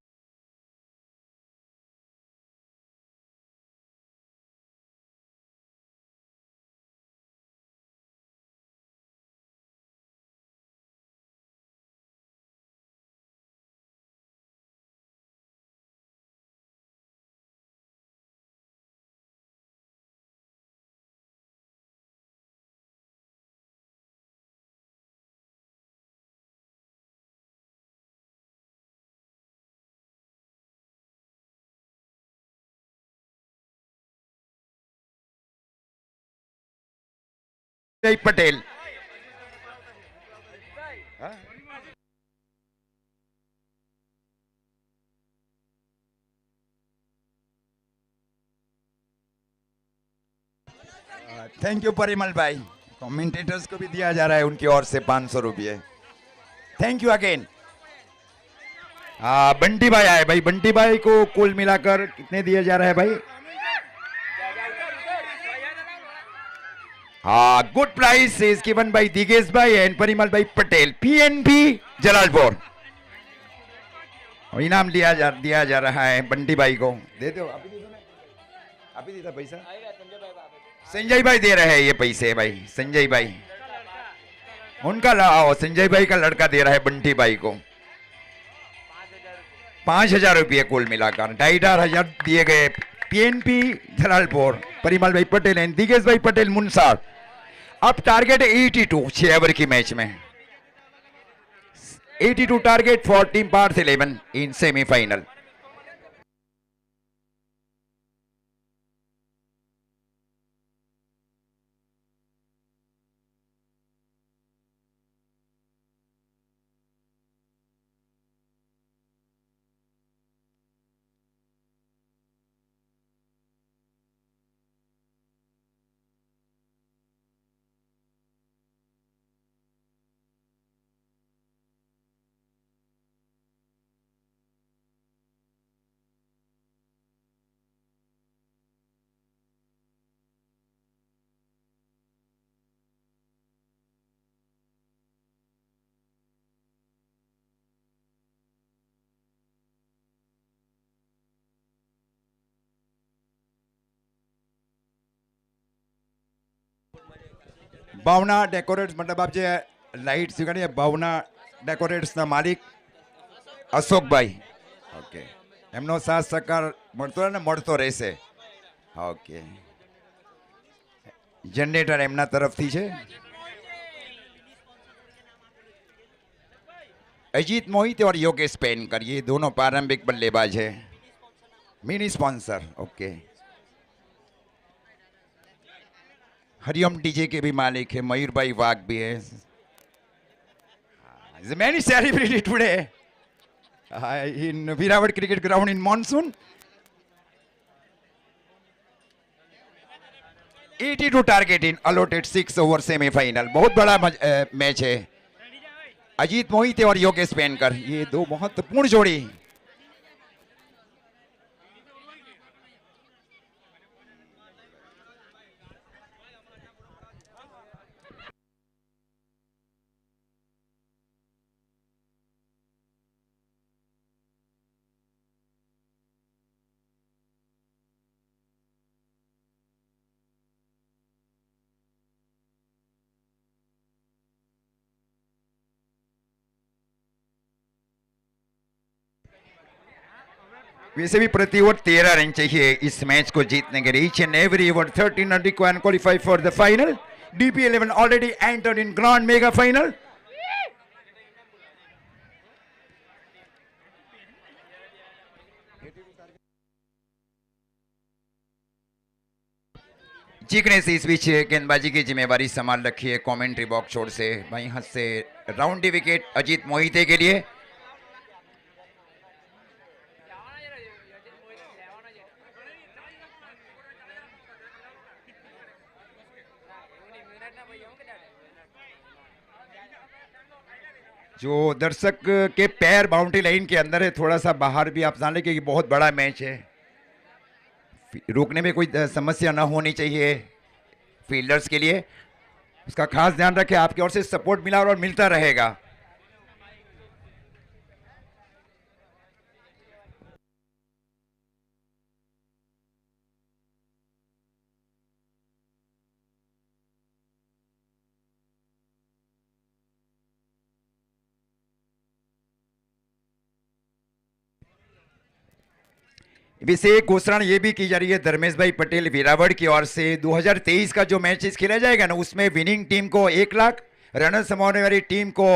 भाई पटेल। थैंक यू परिमल भाई। कमेंटेटर्स को भी दिया जा रहा है उनकी ओर से 500 रुपये। Thank you again. बंटी भाई आए भाई। बंटी भाई को कुल मिलाकर कितने दिया जा रहा है भाई? Good prize is given by Digesh भाई एंड परिमल भाई पटेल, पीएनबी जलालपुर। इनाम दिया जा रहा है बंटी भाई को। दे दो अभी, दे दो ना, अभी दे दो पैसा। संजय भाई दे रहे हैं ये पैसे भाई, संजय भाई उनका संजय भाई का लड़का दे रहा है बंटी भाई को 5,000 रुपये कुल मिलाकर। 2,500 दिए गए पीएनपी जलालपुर, परिमल भाई पटेल एंड दिगेश भाई पटेल मुनसार। अब टारगेट 82 6 ओवर की मैच में 82 target for team Parth 11 in semifinal. Bhavna decorates મતલબ આપ જે લાઇટ શીખવાડી ભાવના ડેકોરેટ્સના માલિક અશોકભાઈ, ઓકે, એમનો સાથ સહકાર મળતો રહે ને મળતો રહેશે. ઓકે, જનરેટર એમના તરફથી છે. अजीत मोहित और योगेश पेनकर ये दोनों प्रारंभिक बल्लेबाज है. Mini sponsor, okay. Hariom DJ के भी मालिक है, मयूर भाई वाघ भी है. Many celebrity today in Veeravat cricket ground in monsoon. 82 target in allotted 6 over semifinal. बहुत बड़ा मैच है. अजीत मोहिते और योगेश पेनकर ये दो महत्वपूर्ण जोड़ी. वैसे भी प्रति ओवर 13 रन चाहिए इस मैच को जीतने के लिए. Each and every over 13 run required qualify for the final. DP11 already entered in grand mega final. जीकने से इस बीच गेंदबाजी की जिम्मेवारी संभाल रखी है कमेंट्री बॉक्स छोड़ से. वहीं हाथ से राउंडी विकेट अजीत मोहिते के लिए. जो दर्शक के पैर बाउंड्री लाइन के अंदर है, थोड़ा सा बाहर भी आप जान लें कि बहुत बड़ा मैच है. रोकने में कोई समस्या ना होनी चाहिए फील्डर्स के लिए. उसका खास ध्यान रखें. आपकी ओर से सपोर्ट मिला और मिलता रहेगा. वैसे घोषणा ये भी की जा रही है धर्मेश भाई पटेल वीरावड़ की ओर से. 2023 का जो मैचेस खेला जाएगा ना, उसमें विनिंग टीम को 1 लाख, रनर समाने वाली टीम को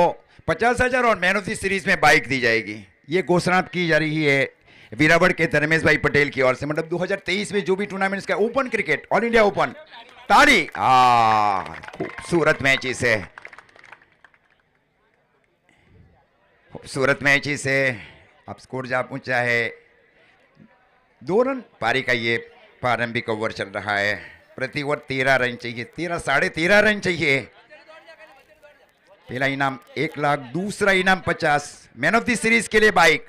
50,000 और मैन ऑफ द सीरीज में बाइक दी जाएगी. ये घोषणा की जा रही है वीरावड़ के धर्मेश भाई पटेल की ओर से. मतलब 2023 में जो भी टूर्नामेंट्स का open cricket, all India open, ताली। खूबसूरत मैच इसे, खूबसूरत मैच इसे। अब स्कोर जा पहुंचा है 2 रन। पारी का ये प्रारंभिक ओवर चल रहा है। प्रति ओवर 13 रन चाहिए, 13 साढ़े 13 रन चाहिए। पहला इनाम 1 लाख, दूसरा इनाम 50। मैन ऑफ द सीरीज के लिए बाइक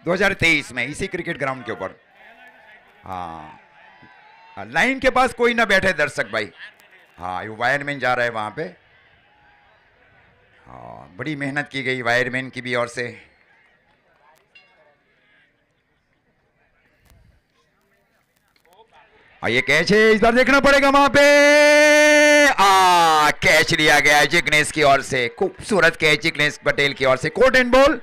2023 में इसी क्रिकेट ग्राउंड के ऊपर। हाँ, लाइन के पास कोई ना बैठे दर्शक भाई। हाँ, ये वायरमैन जा रहा है वहां पे। हाँ, बड़ी मेहनत की गई वायरमैन की भी ओर से। ये कैच है, इस बार देखना पड़ेगा वहां पे। कैच लिया गया जिग्नेश की ओर से। खूबसूरत कैच जिग्नेश पटेल की ओर से। Caught and bowled.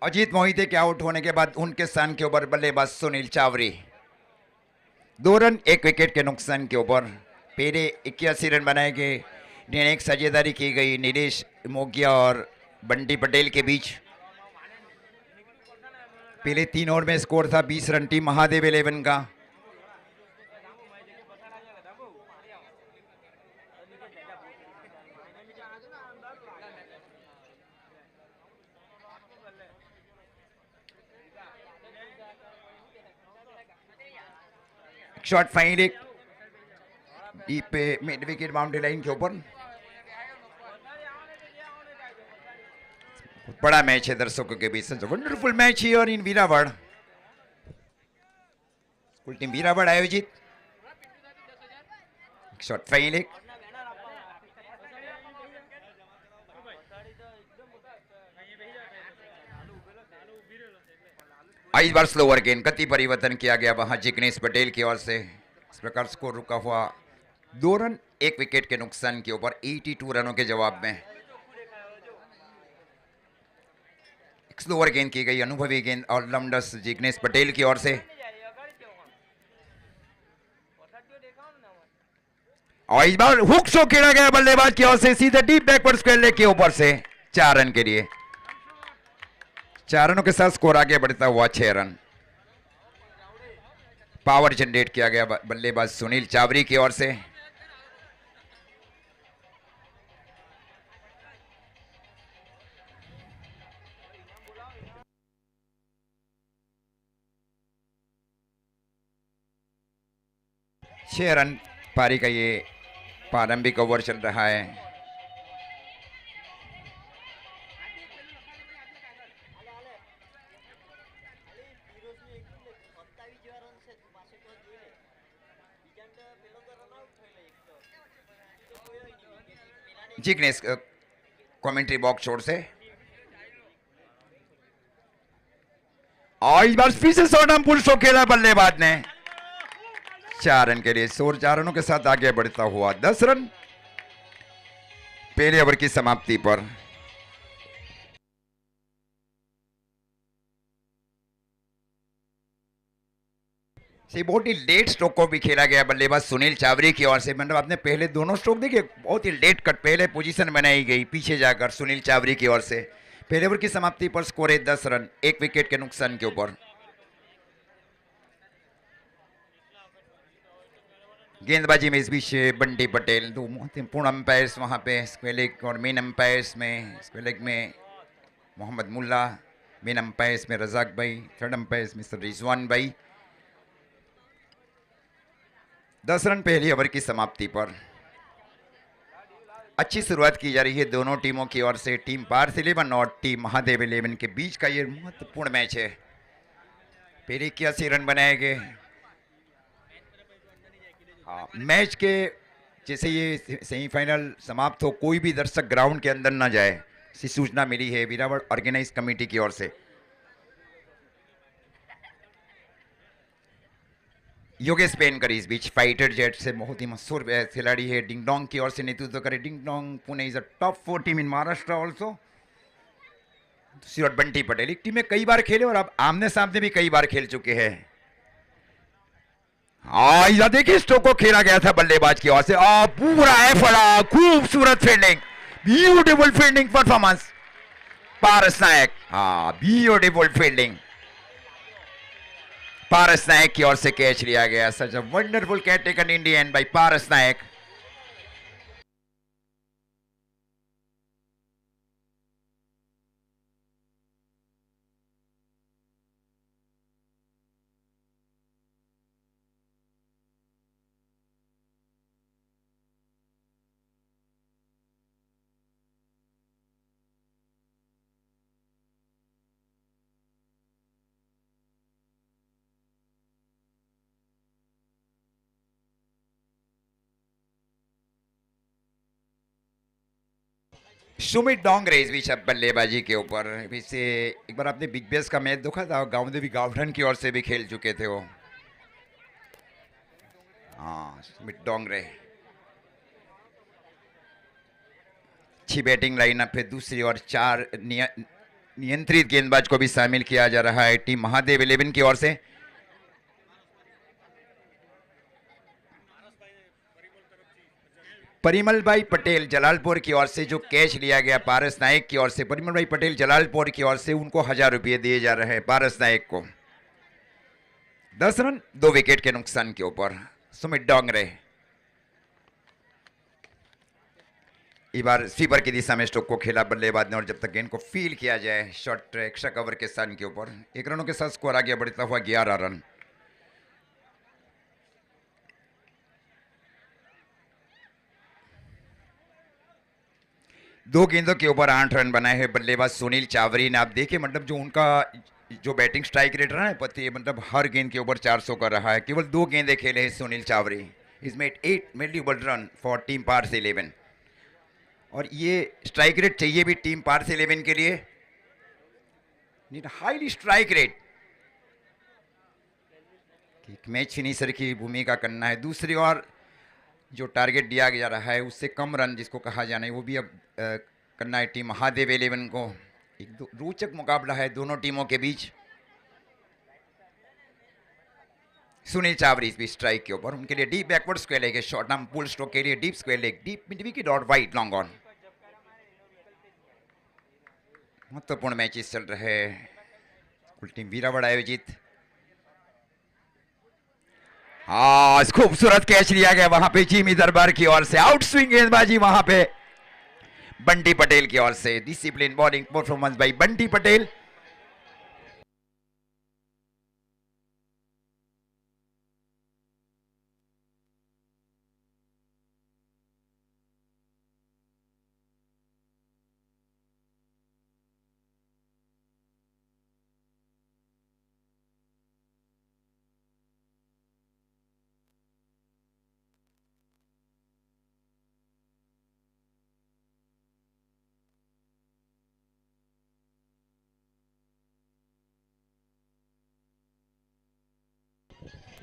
Ajit Mohite के आउट होने के बाद उनके स्थान के ऊपर बल्लेबाज सुनील चावरी। 2 रन 1 विकेट के नुकसान के ऊपर। पहले 81 रन बनाए गए। निर्णायक साझेदारी की गई नीलेश मोगिया और बंटी पटेल के बीच। पहले 3 ओवर में स्कोर था 20 रन टीम महादेव 11 का। शॉट फाइन एक डीप पे मिड विकेट बाउंड्री लाइन के ऊपर। बड़ा मैच है दर्शकों के बीच। Wonderful match here in Veeravad. School team Veeravad आयोजित। शॉट फाइन एक। इस बार स्लोअर गेंद, गति परिवर्तन किया गया वहां जिग्नेश पटेल की ओर से। इस प्रकार स्कोर रुका हुआ 2 रन 1 विकेट के नुकसान के ऊपर 82 रनों के जवाब में। स्लोअर गेंद की गई, अनुभवी गेंद ऑलराउंडर जिग्नेश पटेल की ओर से। और इस बार हुक शो खेला गया बल्लेबाज की ओर से सीधे डीप बैकवर्ड स्क्वायर लेग के ऊपर से 4 रन के लिए। 4 रनों के साथ स्कोर आगे बढ़ता हुआ 6 रन। पावर जनरेट किया गया बल्लेबाज सुनील चावरी की ओर से। छह रन पारी का ये प्रारंभिक ओवर चल रहा है। जिग्नेश कमेंट्री बॉक्स छोड़ से। और इस बार फिर से शॉर्ट पुल शो खेला बल्लेबाज ने 4 रन के लिए। 4 रनों के साथ आगे बढ़ता हुआ 10 रन पहले ओवर की समाप्ति पर। बहुत ही लेट स्ट्रोक को भी खेला गया बल्लेबाज सुनील चावरी की ओर से। मतलब आपने पहले दोनों स्ट्रोक देखे, बहुत ही लेट कट पहले पोजीशन बनाई गई पीछे जाकर सुनील चावरी की ओर से। पहले ओवर की समाप्ति पर स्कोर है 10 रन 1 विकेट के नुकसान के ऊपर। गेंदबाजी में इस बीच बंटी पटेल, 2 महत्वपूर्ण अंपायर्स वहां पे स्क्वायर लेग और मेन अंपायर्स में। स्क्वायर लेग में मोहम्मद मुल्ला, मेन अंपायर्स में रजाक भाई, थर्ड अंपायर्स मिस्टर रिजवान भाई। 10 रन पहली ओवर की समाप्ति पर। अच्छी शुरुआत की जा रही है दोनों टीमों की ओर से। टीम पार्थ 11 और टीम महादेव 11 के बीच का ये महत्वपूर्ण मैच है। पहले 81 रन बनाए गए। मैच के जैसे ये सेमीफाइनल समाप्त हो कोई भी दर्शक ग्राउंड के अंदर ना जाए, ऐसी सूचना मिली है वीरावल ऑर्गेनाइज कमेटी की ओर से। योगेश पेनकर इस बीच फाइटर जेट से बहुत ही मशहूर खिलाड़ी है, डिंग डोंग की ओर से नेतृत्व करे। Ding dong Pune is a top 4 team in Maharashtra also. दूसरी ओर बंटी पटेल एक टीम में कई बार खेले और अब आमने सामने भी कई बार खेल चुके हैं। देखिए स्ट्रोक को खेला गया था बल्लेबाज की ओर से, पूरा एफड़ा, खूबसूरत fielding, beautiful fielding performance Paras Nayak. Beautiful fielding Paras Nayak की ओर से कैच लिया गया। Such a wonderful catch taken Indian by Paras Nayak. Sumit Dongre इस बीच अब बल्लेबाजी के ऊपर। वैसे एक बार आपने बिग बैश का मैच देखा था, गांवदेवी गावधन की ओर से भी खेल चुके थे वो। सुमित डोंगरे अच्छी बैटिंग लाइनअप है। दूसरी ओर 4 नियंत्रित गेंदबाज को भी शामिल किया जा रहा है टीम महादेव 11 की ओर से। परिमल भाई पटेल जलालपुर की ओर से जो कैच लिया गया पारस नायक की ओर से, परिमल भाई पटेल जलालपुर की ओर से, उनको 1000 रुपये दिए जा रहे हैं पारस नायक को। 10 रन 2 विकेट के नुकसान के ऊपर सुमित डोंगरे। इस बार स्वीपर की दिशा में स्ट्रोक को खेला बल्लेबाज ने और जब तक गेंद को फील किया जाए शॉर्ट एक्स्ट्रा कवर के स्थान के ऊपर 1 रनों के साथ स्कोर आगे बढ़ता हुआ 11 रन। दो गेंदों के ऊपर 8 रन बनाए हैं बल्लेबाज सुनील चावरी ने। आप देखिए मतलब जो उनका जो बैटिंग स्ट्राइक रेट रहा है पति, मतलब हर गेंद के ऊपर 400 का रहा है। केवल 2 गेंदें खेले हैं Sunil Chavari. Is made 8 valuable run for team पार्स 11। और ये स्ट्राइक रेट चाहिए भी टीम पार्स 11 के लिए, नीड हाईली स्ट्राइक रेट। एक मैच फिनिशर की भूमिका करना है। दूसरी ओर जो टारगेट दिया जा रहा है उससे कम रन जिसको कहा जाना है वो भी अब करना है टीम महादेव 11 को। एक रोचक मुकाबला है दोनों टीमों के बीच। सुनील चावरी इस बीच स्ट्राइक के ऊपर, उनके लिए deep backward square leg, short arm pull stroke के लिए deep square leg, deep mid wicket और वाइड लॉन्ग ऑन। महत्वपूर्ण मैचेस चल रहे हैं कुल टीम वीरावल आयोजित। खूबसूरत कैच लिया गया वहां पे जिमी दरबार की ओर से। आउट स्विंग गेंदबाजी वहां पे बंटी पटेल की ओर से। Discipline bowling performance bye Bunty Patel.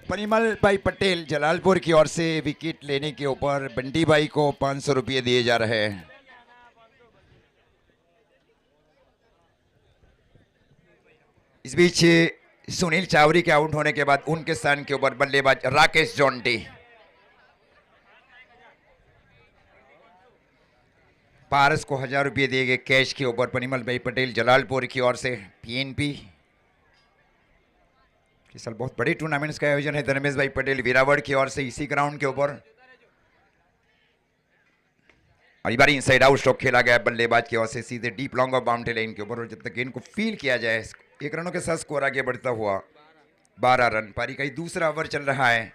Parimal भाई पटेल जलालपुर की ओर से विकेट लेने के ऊपर बंटी भाई को 500 रुपये दिए जा रहे हैं। इस बीच सुनील चावरी के आउट होने के बाद उनके स्थान के ऊपर बल्लेबाज राकेश जोंटी। पारस को 1000 रुपये दिए गए कैश के ऊपर परिमल भाई पटेल जलालपुर की ओर से। पीएनपी इस साल बहुत बड़ी टूर्नामेंट्स का आयोजन है धर्मेश भाई पटेल वीरावल की ओर से इसी ग्राउंड के ऊपर। और बार इनसाइड आउट स्ट्रोक खेला गया बल्लेबाज की ओर से सीधे deep long off boundary line के ऊपर। और जब तक गेंद को फील किया जाए 1 रनों के साथ स्कोर आगे बढ़ता हुआ 12 रन। पारी का दूसरा ओवर चल रहा है।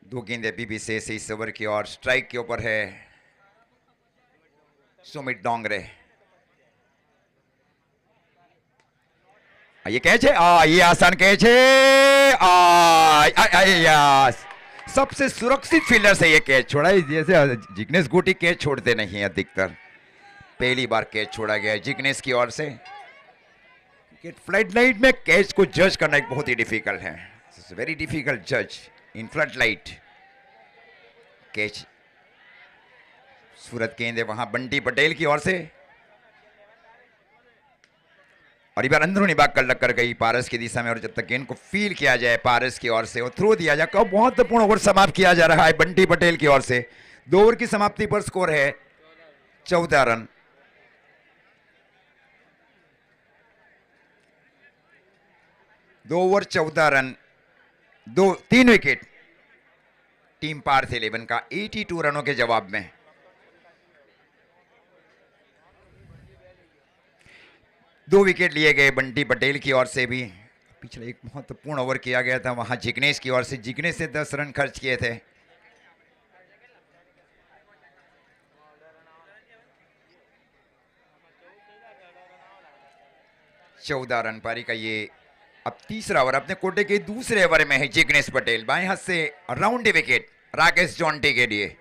2 गेंदें बीबी से इस ओवर की ओर। स्ट्राइक के ऊपर है सुमित डोंगरे। ये कैच है, ये आसान कैच है। यस सबसे सुरक्षित फील्डर से ये कैच छोड़ा है। जैसे जिग्नेश गुटी कैच छोड़ते नहीं है अधिकतर, पहली बार कैच छोड़ा गया है जिग्नेश की ओर से। फ्लड लाइट में कैच को जज करना एक बहुत ही डिफिकल्ट है, वेरी डिफिकल्ट जज इन फ्लड लाइट। कैच सूरत गेंद है वहां बंटी पटेल की ओर से, और इस बार अंदरूनी भाग कर लग कर गई पारस की दिशा में, और जब तक गेंद को फील किया जाए पारस की ओर से और थ्रो दिया जाए, कब महत्वपूर्ण ओवर समाप्त किया जा रहा है बंटी पटेल की ओर से। 2 ओवर की समाप्ति पर स्कोर है 14 रन। दो over 14 run, 3 wicket team Parth 11 का 82 रनों के जवाब में। दो विकेट लिए गए बंटी पटेल की ओर से भी। पिछले एक महत्वपूर्ण ओवर किया गया था वहां जिग्नेश की ओर से, जिग्नेश से 10 रन खर्च किए थे। चौदह रन पारी का ये अब तीसरा ओवर अपने कोटे के दूसरे ओवर में है जिग्नेश पटेल। बाएं हाथ से राउंड विकेट राकेश जॉन्टी के लिए।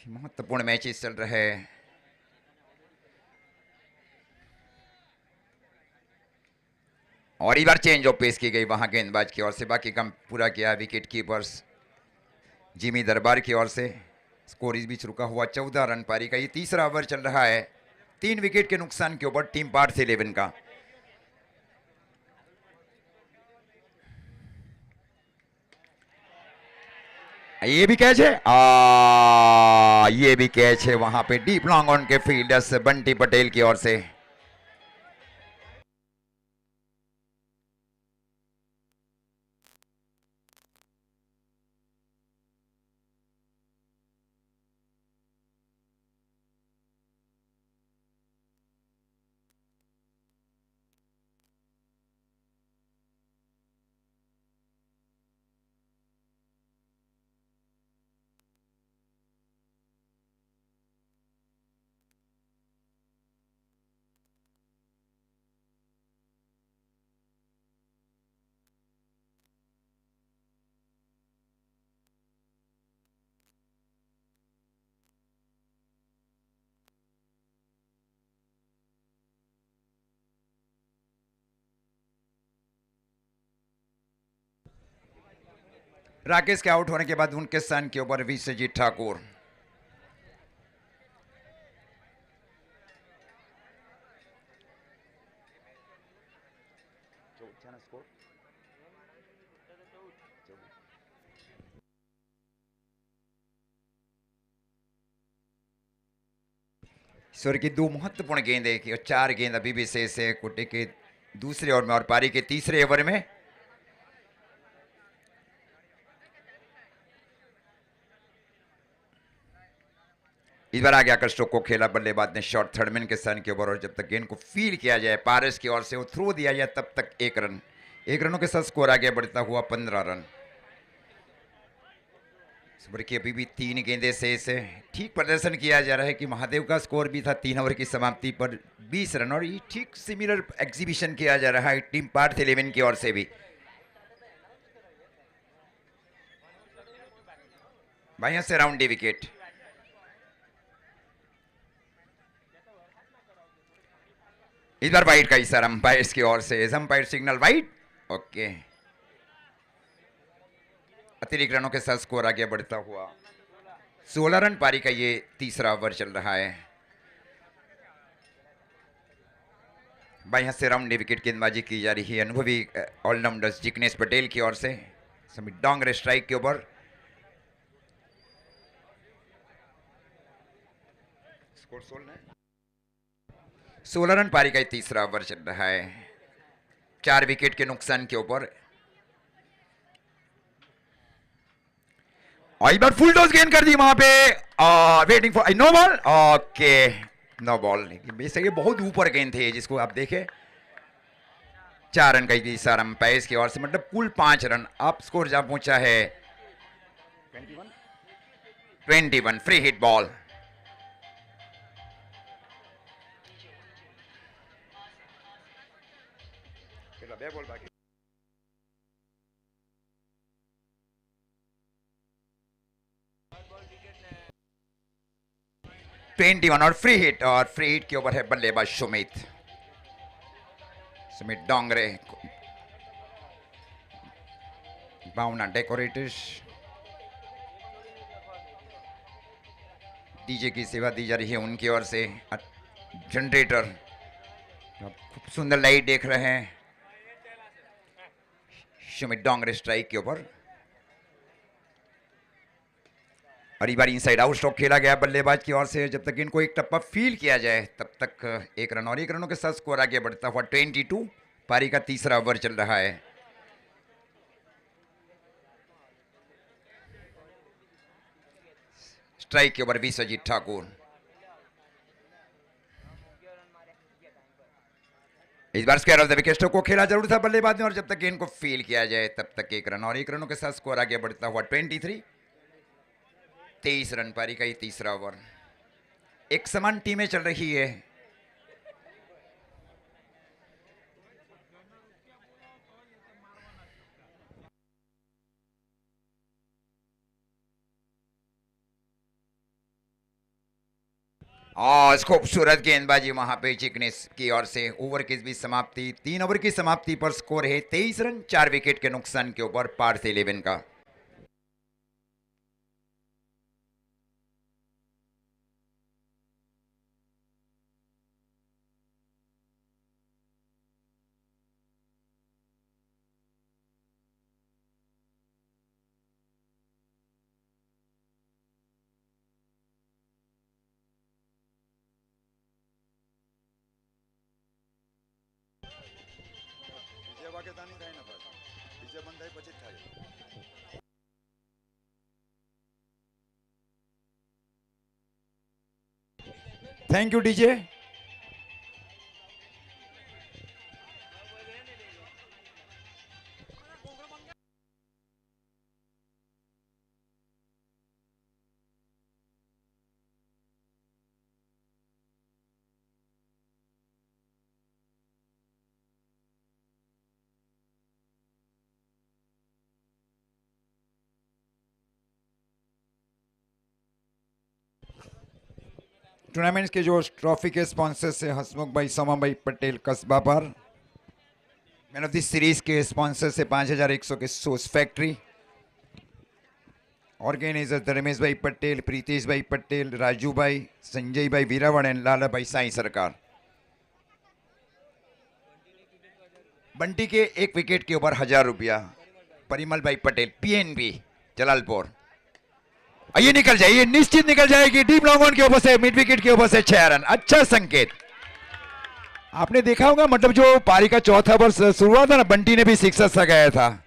महत्वपूर्ण मैचेस चल रहे हैं। और इस बार चेंज ऑफ पेस की गई वहां गेंदबाज की ओर से, बाकी कम पूरा किया विकेट कीपर्स जिमी दरबार की ओर से। स्कोर इस बीच रुका हुआ 14 रन पारी का ये तीसरा ओवर चल रहा है। 3 विकेट के नुकसान के ऊपर टीम पार्थ 11 का। ये भी कैच है, ये भी कैच है वहां पे डीप लॉन्ग ऑन के फील्डर्स बंटी पटेल की ओर से। राकेश के आउट होने के बाद उनके स्थान के ऊपर विश्वजीत ठाकुर। ईश्वर की 2 महत्वपूर्ण गेंदें की और 4 गेंद अभी भी शेष है कोटे के दूसरे ओवर में और पारी के तीसरे ओवर में। इस बार आगे आकर स्ट्रोक को खेला बल्लेबाज ने शॉट थर्डमैन के स्थान के ऊपर, और जब तक गेंद को फील किया जाए पारस की ओर से वो थ्रो दिया जाए तब तक 1 रन। 1 रनों के साथ स्कोर आगे बढ़ता हुआ 15 रन। ओवर की अभी भी 3 गेंदें शेष है। ठीक प्रदर्शन किया जा रहा है कि महादेव का स्कोर भी था 3 ओवर की समाप्ति पर 20 रन, और ये ठीक सिमिलर एग्जीबिशन किया जा रहा है टीम पार्थ 11 की ओर से भी। बाएं से राउंडी विकेट। इस बार वाइड का इशारा अंपायर की ओर से, अंपायर सिग्नल वाइड। ओके, अतिरिक्त रनों के साथ स्कोर आगे बढ़ता हुआ 16 रन पारी का ये तीसरा ओवर चल रहा है। बाएं से राउंड विकेट गेंदबाजी की जा रही है अनुभवी ऑलराउंडर जिग्नेश पटेल की ओर से। समित डोंगरे स्ट्राइक के ऊपर। स्कोर 16 रन पारी का तीसरा ओवर चल रहा है 4 विकेट के नुकसान के ऊपर। और इस बार फुल टॉस गेंद कर दी वहां पे, waiting for no ball. Okay, no ball. Basically बहुत ऊपर गेंद थे जिसको आप देखे। 4 रन का इशारा अंपायर की ओर से, मतलब कुल 5 रन। आप स्कोर जहां पहुंचा है 21 फ्री हिट बॉल। 21 और फ्री हिट के ऊपर है बल्लेबाज सुमित डोंगरे। भावना डेकोरेटर्स डीजे की सेवा दी जा रही है उनकी ओर से। जनरेटर खूब सुंदर लाइट देख रहे हैं। सुमित डोंगरे स्ट्राइक के ऊपर और इस बार इनसाइड आउट स्ट्रोक खेला गया बल्लेबाज की ओर से। जब तक इनको एक टप्पा फील किया जाए तब तक एक रन और 1 रनों के साथ स्कोर आगे बढ़ता हुआ 22। पारी का तीसरा ओवर चल रहा है। स्ट्राइक के ऊपर विश्वजीत ठाकुर। इस bar square of the wicket को खेला जरूर था बल्लेबाज ने और जब तक इनको फील किया जाए तब तक 1 रन और 1 रनों के साथ स्कोर आगे बढ़ता हुआ 23। 23 रन पारी का ये तीसरा ओवर। एक समान टीमें चल रही है। और खूबसूरत गेंदबाजी वहां पे चिकनेस की ओर से। ओवर की भी समाप्ति 3 ओवर की समाप्ति पर स्कोर है 23 रन 4 विकेट के नुकसान के ऊपर पार्थ 11 का। Thank you DJ. टूर्नामेंट के जो ट्रॉफी के स्पॉन्सर्स है हसमुख भाई सोमा भाई पटेल कस्बा पर। मैन ऑफ द सीरीज के स्पॉन्सर से 5100 के सोस फैक्ट्री। ऑर्गेनाइजर रमेश भाई पटेल, प्रीतेश भाई पटेल, राजू भाई, संजय भाई वीरावड़ एंड लाला भाई साई सरकार। बंटी के 1 विकेट के ऊपर 1000 रुपया। परिमल भाई पटेल पीएनबी जलालपुर। ये निकल जाए, निश्चित निकल जाएगी। डीप लॉन्ग ऑन के ऊपर से मिड विकेट के ऊपर से 6 रन। अच्छा संकेत। आपने देखा होगा मतलब जो पारी का चौथा ओवर शुरू हुआ था ना, बंटी ने भी सिक्सर लगाया था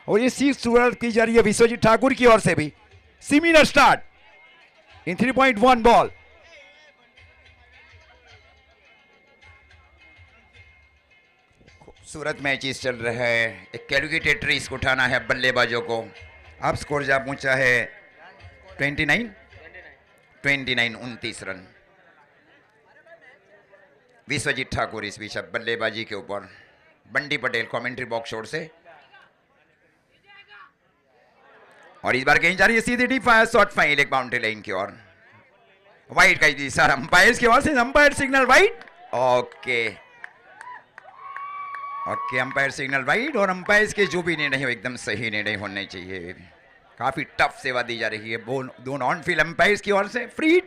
और ये 6 शुरुआत की जा रही है विश्वजीत ठाकुर की ओर से भी। Similar start in 3.1 ball. खूबसूरत मैचेस चल रहा है। एक कैलकुलेटेड रिस्क उठाना है बल्लेबाजों को। अब स्कोर जा पहुंचा है 29 29 रन। विश्वजीत ठाकुर इस बीच बल्लेबाजी के ऊपर। बंटी पटेल कमेंट्री बॉक्स ओर से और इस बार कहीं जा रही है सीधी डीप फायर शॉट फाइल एक बाउंड्री लाइन की ओर। वाइड का सर अंपायर्स की ओर से umpire signal wide. Okay okay umpire signal wide और अंपायर्स के जो भी निर्णय हो एकदम सही निर्णय होने चाहिए। काफी टफ सेवा दी जा रही है दोनों ऑन फील्ड अंपायर्स की ओर से। Free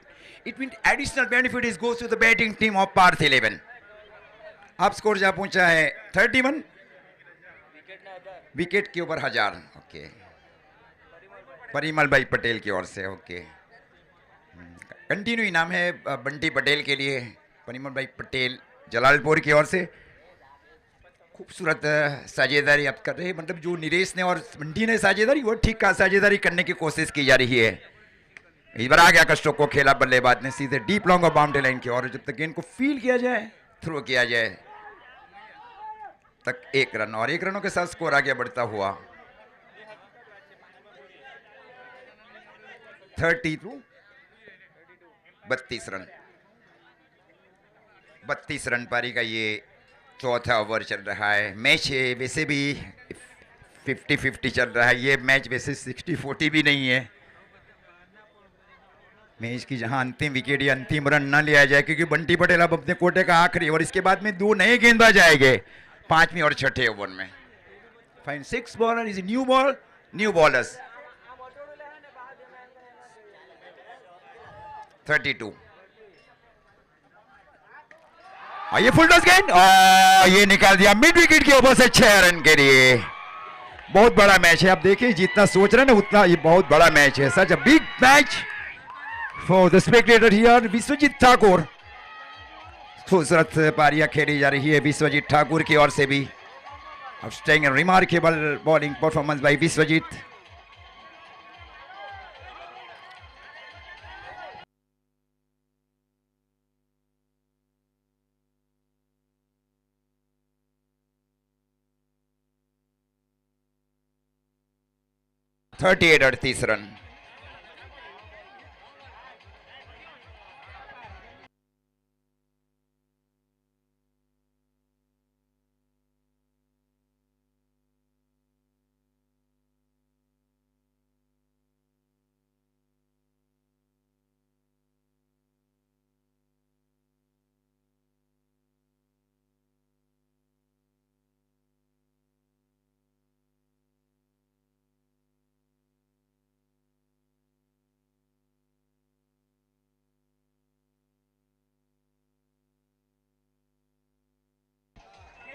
hit mean additional benefit is goes to the batting team of Parth 11। अब स्कोर जा पहुंचा है 31 विकेट के ऊपर 1000। ओके परिमल भाई पटेल की ओर से। ओके कंटिन्यू इनाम है बंटी पटेल के लिए। परिमल भाई पटेल जलालपुर की ओर से। खूबसूरत साझेदारी आप कर रहे हैं। मतलब जो निरेश ने और बंटी ने साझेदारी वो ठीक का साझेदारी करने की कोशिश की जा रही है। इस बार आ गया कस्टो को खेला बल्लेबाज ने सीधे डीप लॉन्ग और बाउंड्री लाइन की ओर। जब तक गेंद को फील किया जाए थ्रो किया जाए तक 1 रन और 1 रनों के साथ स्कोर आगे बढ़ता हुआ 32 रन। 32 रन पारी का ये चौथा ओवर चल रहा है। मैच वैसे भी 50-50 चल रहा है। ये मैच वैसे 60-40 भी नहीं है। मैच की जहां अंतिम विकेट या अंतिम रन न लिया जाए, क्योंकि बंटी पटेल अब अपने कोटे का आखिरी ओवर, इसके बाद में 2 नए गेंदबाज आएंगे 5वें और 6ठे ओवर में. Fine 6 bowler is new ball, new bowlers. 32. ये फुल टॉस गेंद, ये निकाल दिया मिड विकेट के ऊपर से 6 रन के लिए. बहुत बड़ा मैच है. आप देखिए जितना सोच रहे हैं ना उतना ये बहुत बड़ा मैच है. Such a big match for the spectator here. Vishwajeet Thakur, खूबसूरत पारियां खेली जा रही है विश्वजीत ठाकुर की ओर से भी. Outstanding remarkable bowling performance by Vishwajeet. Thirty 38 run.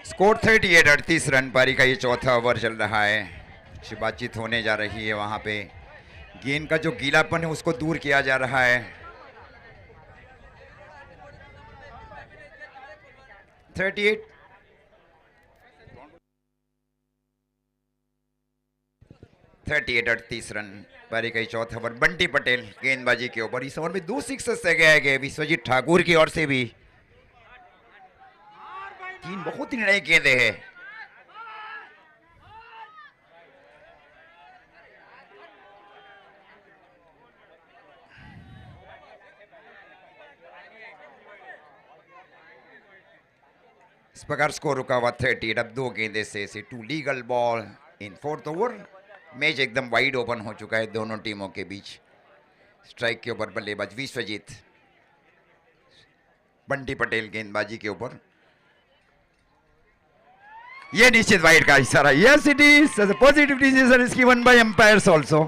Score 38 run. पारी का ये चौथा ओवर चल रहा है. बातचीत होने जा रही है वहां पे. गेंद का जो गीलापन है उसको दूर किया जा रहा है. 38 38 रन. पारी का ये चौथा ओवर. बंटी पटेल गेंदबाजी के ऊपर. इस ओवर में 2 सिक्सेस लगाए गए विश्वजीत ठाकुर की ओर से भी. 3 बहुत ही नए गेंदे हैं. इस प्रकार स्कोर रुका हुआ 38. अब 2 गेंदे से 2 legal ball in 4th over. Match एकदम वाइड ओपन हो चुका है दोनों टीमों के बीच. स्ट्राइक के ऊपर बल्लेबाज विश्वजीत. बंटी पटेल गेंदबाजी के ऊपर. ये निश्चित वाइड का इशारा. Yes it is positive decision is given by umpires also.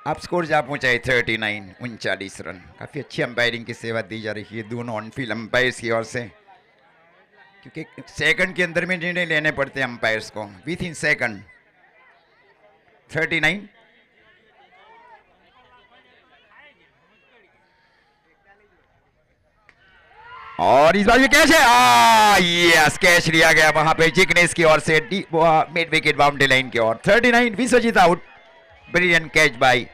आप स्कोर जा पहुंचाए 39 रन. काफी अच्छी अंपायरिंग की सेवा दी जा रही है दोनों ऑन फील्ड अंपायर्स की ओर से, क्योंकि सेकंड के अंदर में निर्णय लेने पड़ते हैं अंपायर्स को. With in second. 39. और इस बार ये कैच है. यस कैच लिया गया वहां पे जिग्नेश की ओर से मिड विकेट बाउंड्री लाइन की ओर. 39 Vishwajeet out. Brilliant catch by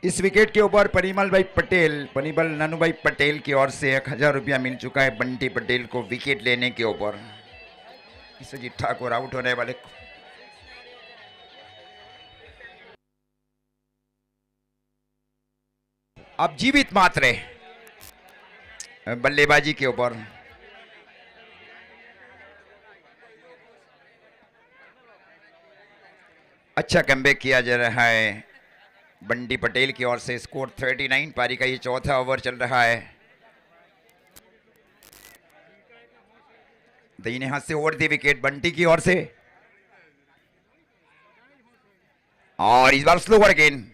इस विकेट के ऊपर परिमल नानूभाई पटेल की ओर से 1000 रुपया मिल चुका है बंटी पटेल को विकेट लेने के ऊपर. विश्वजीत ठाकुर आउट होने वाले. अब जीवित मात्रे बल्लेबाजी के ऊपर. अच्छा कमबैक किया जा रहा है बंटी पटेल की ओर से. स्कोर 39. पारी का ये चौथा ओवर चल रहा है. दाहिने हाथ से ओवर दी विकेट बंटी की ओर से. और इस बार स्लोवर गेंद.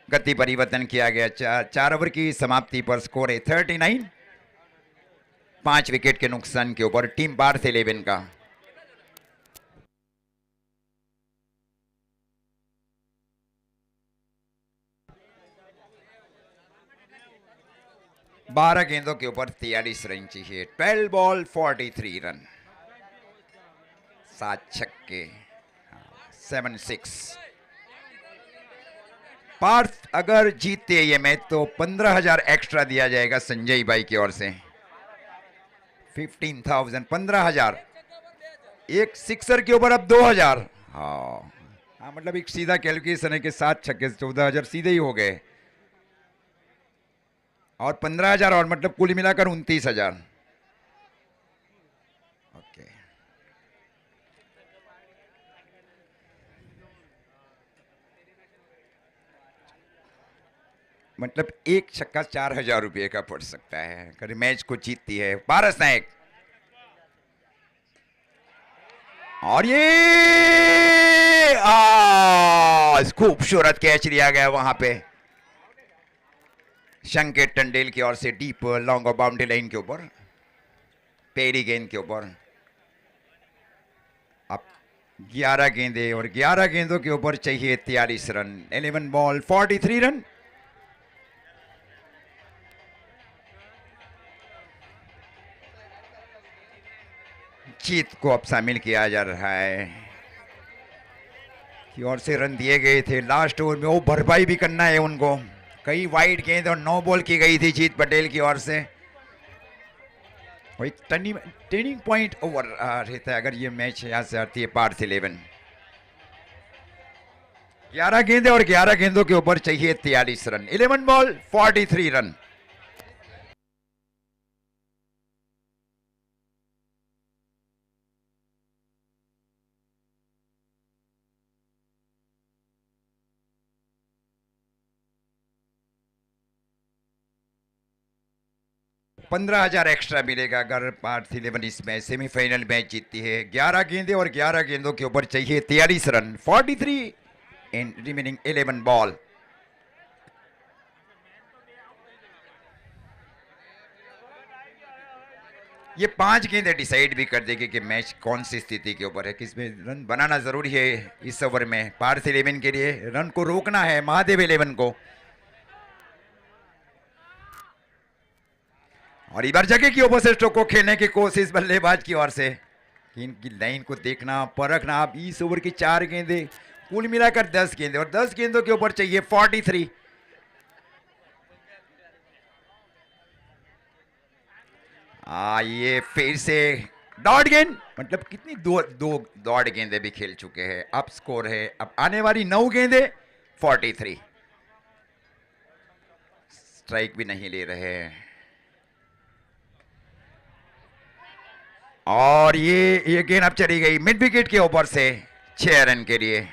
गति परिवर्तन किया गया. 4 ओवर की समाप्ति पर स्कोर है 39. 5 विकेट के नुकसान के ऊपर टीम पार्थ 11 का. बारह गेंदों के ऊपर 43 रन चाहिए. 12 बॉल 43 रन. 7 छक्के 7-6. पार्थ अगर जीतते ये मैच तो 15,000 एक्स्ट्रा दिया जाएगा संजय भाई की ओर से. 15,000 15,000. एक सिक्सर के ऊपर अब 2000। हाँ हाँ, मतलब एक सीधा कैलकुलेशन है कि 7 छक्के 14,000 सीधे ही हो गए, और 15,000 और, मतलब कुल मिलाकर 29,000। ओके, मतलब एक छक्का 4,000 रुपये का पड़ सकता है अगर मैच को जीतती है पारस नायक। और ये खूबसूरत कैच लिया गया वहां पे संकेत टंडेल की ओर से, डीप लॉन्ग बाउंड्री लाइन के ऊपर, पेरी गेंद के ऊपर। अब 11 गेंदे और 11 गेंदों के ऊपर चाहिए 43 रन। 11 ball 43 run. जीत को अब शामिल किया जा रहा है की ओर से रन दिए गए थे लास्ट ओवर में, वो भरपाई भी करना है उनको। कई वाइड गेंद और 9 बॉल की गई थी जीत पटेल की ओर से। और एक टर्निंग पॉइंट ओवर रहता है अगर ये मैच यहाँ से आती है पार्थ 11। 11 गेंदे और 11 गेंदों के ऊपर चाहिए 43 रन। 11 ball 43 run. पंद्रह 15,000 एक्स्ट्रा मिलेगा अगर पार्थ 11 इस मैच सेमीफाइनल मैच जीतती है। 11 गेंदे और 11 गेंदों के ऊपर चाहिए 43 रन। 43 in remaining 11 ball. ये 5 गेंदें डिसाइड भी कर देगी कि मैच कौन सी स्थिति के ऊपर है, किसमें रन बनाना जरूरी है इस ओवर में। पार्थ 11 के लिए रन को रोकना है महादेव 11 को। और इधर जगह की ओपोजिट को खेलने की कोशिश बल्लेबाज की ओर से। इनकी लाइन को देखना परखना। आप इस ओवर की 4 गेंदे, कुल मिलाकर 10 गेंदे, और 10 गेंदों के ऊपर चाहिए 43। ये फिर से डॉट गेंद, मतलब कितनी दो डॉट गेंदे भी खेल चुके हैं। अब स्कोर है, अब आने वाली 9 गेंदे 43। स्ट्राइक भी नहीं ले रहे हैं। और ये गेंद अब चली गई मिड विकेट के ऊपर से 6 रन के लिए।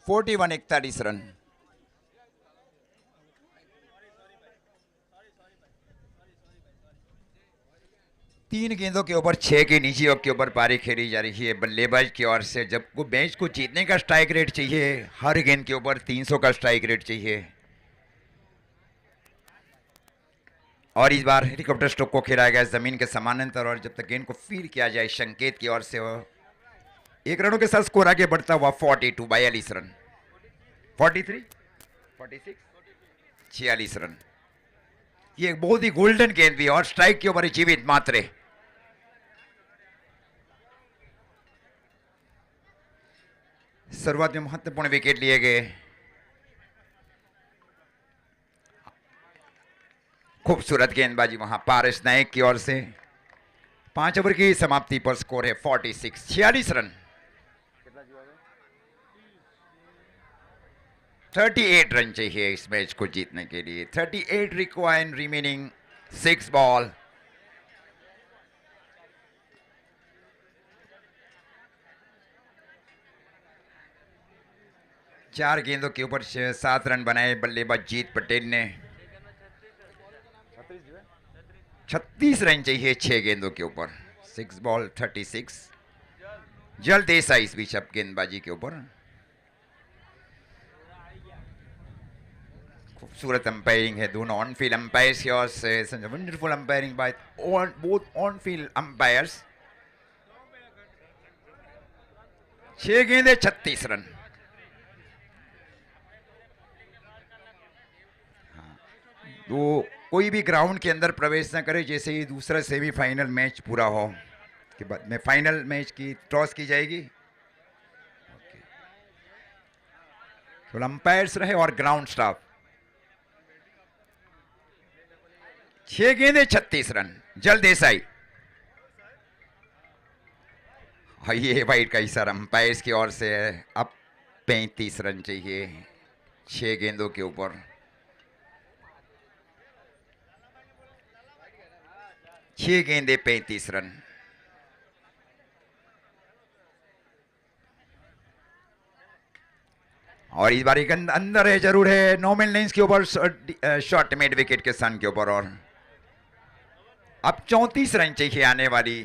Forty 41 run. तीन गेंदों के ऊपर 6 के नीचे के ऊपर पारी खेली जा रही है बल्लेबाज की ओर से। जब को मैच को जीतने का स्ट्राइक रेट चाहिए, हर गेंद के ऊपर 300 का स्ट्राइक रेट चाहिए। और इस बार हेलीकॉप्टर स्ट्रोक को खेला गया जमीन के समानांतर, और जब तक गेंद को फील किया जाए संकेत की ओर से, एक रनों के साथ स्कोर आगे बढ़ता हुआ 42 42 रन। 43 46 46 रन। ये एक बहुत ही गोल्डन गेंद भी, और स्ट्राइक के ऊपर जीवित मात्रे। शुरुआत में महत्वपूर्ण विकेट लिए गए। खूबसूरत गेंदबाजी वहां पारस नायक की ओर से। 5 ओवर की समाप्ति पर स्कोर है 46 46 रन। 38 रन चाहिए इस मैच को जीतने के लिए। 38 रिक्वायर्ड रिमेनिंग 6 बॉल। चार गेंदों के ऊपर 7 रन बनाए बल्लेबाज जीत पटेल ने। 36 रन चाहिए 6 गेंदों के ऊपर। 6 बॉल 36। जल देसाई इस बीच अब गेंदबाजी के ऊपर। खूबसूरत अंपायरिंग है दोनों ऑन फील्ड अंपायर्स की ओर से। Wonderful umpiring by both on field umpires. 6 गेंदे 36 रन। दो कोई भी ग्राउंड के अंदर प्रवेश न करे जैसे ही दूसरा सेमीफाइनल मैच पूरा हो के बाद में फाइनल मैच की टॉस की जाएगी। तो अंपायर्स रहे और ग्राउंड स्टाफ। 6 गेंदे 36 रन। जल देसाई, हाँ ये वाइट का इशारा अंपायर्स की ओर से है। अब 35 रन चाहिए 6 गेंदों के ऊपर। 6 गेंदे 35 रन। और इस बार एक अंदर है, जरूर है। नॉर्मल लाइंस के ऊपर शॉट मिड विकेट के सन के ऊपर। और अब 34 रन चाहिए आने वाली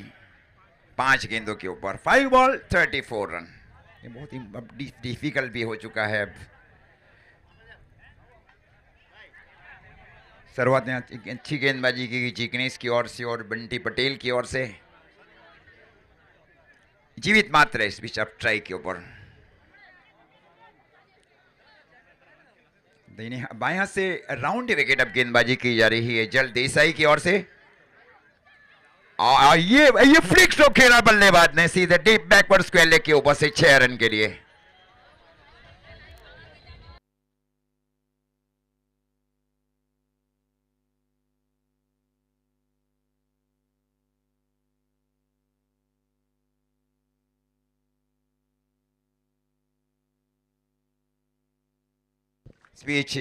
5 गेंदों के ऊपर। 5 बॉल 34 रन। ये बहुत ही डिफिकल्ट भी हो चुका है। अब शुरुआत में अच्छी गेंदबाजी की चिकनीस की ओर से और बंटी पटेल की ओर से। जीवित मात्र इस बीच अब ट्राई के ऊपर। बाएं हाथ से राउंड विकेट अब गेंदबाजी की जा रही है जल देसाई की ओर से। ये फ्लिक स्ट्रोक खेला बल्लेबाज ने सीधे डीप बैकवर्ड स्क्वायर लेग के ऊपर से 6 रन के लिए। इस बीच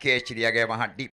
कैच लिया गया वहां डीप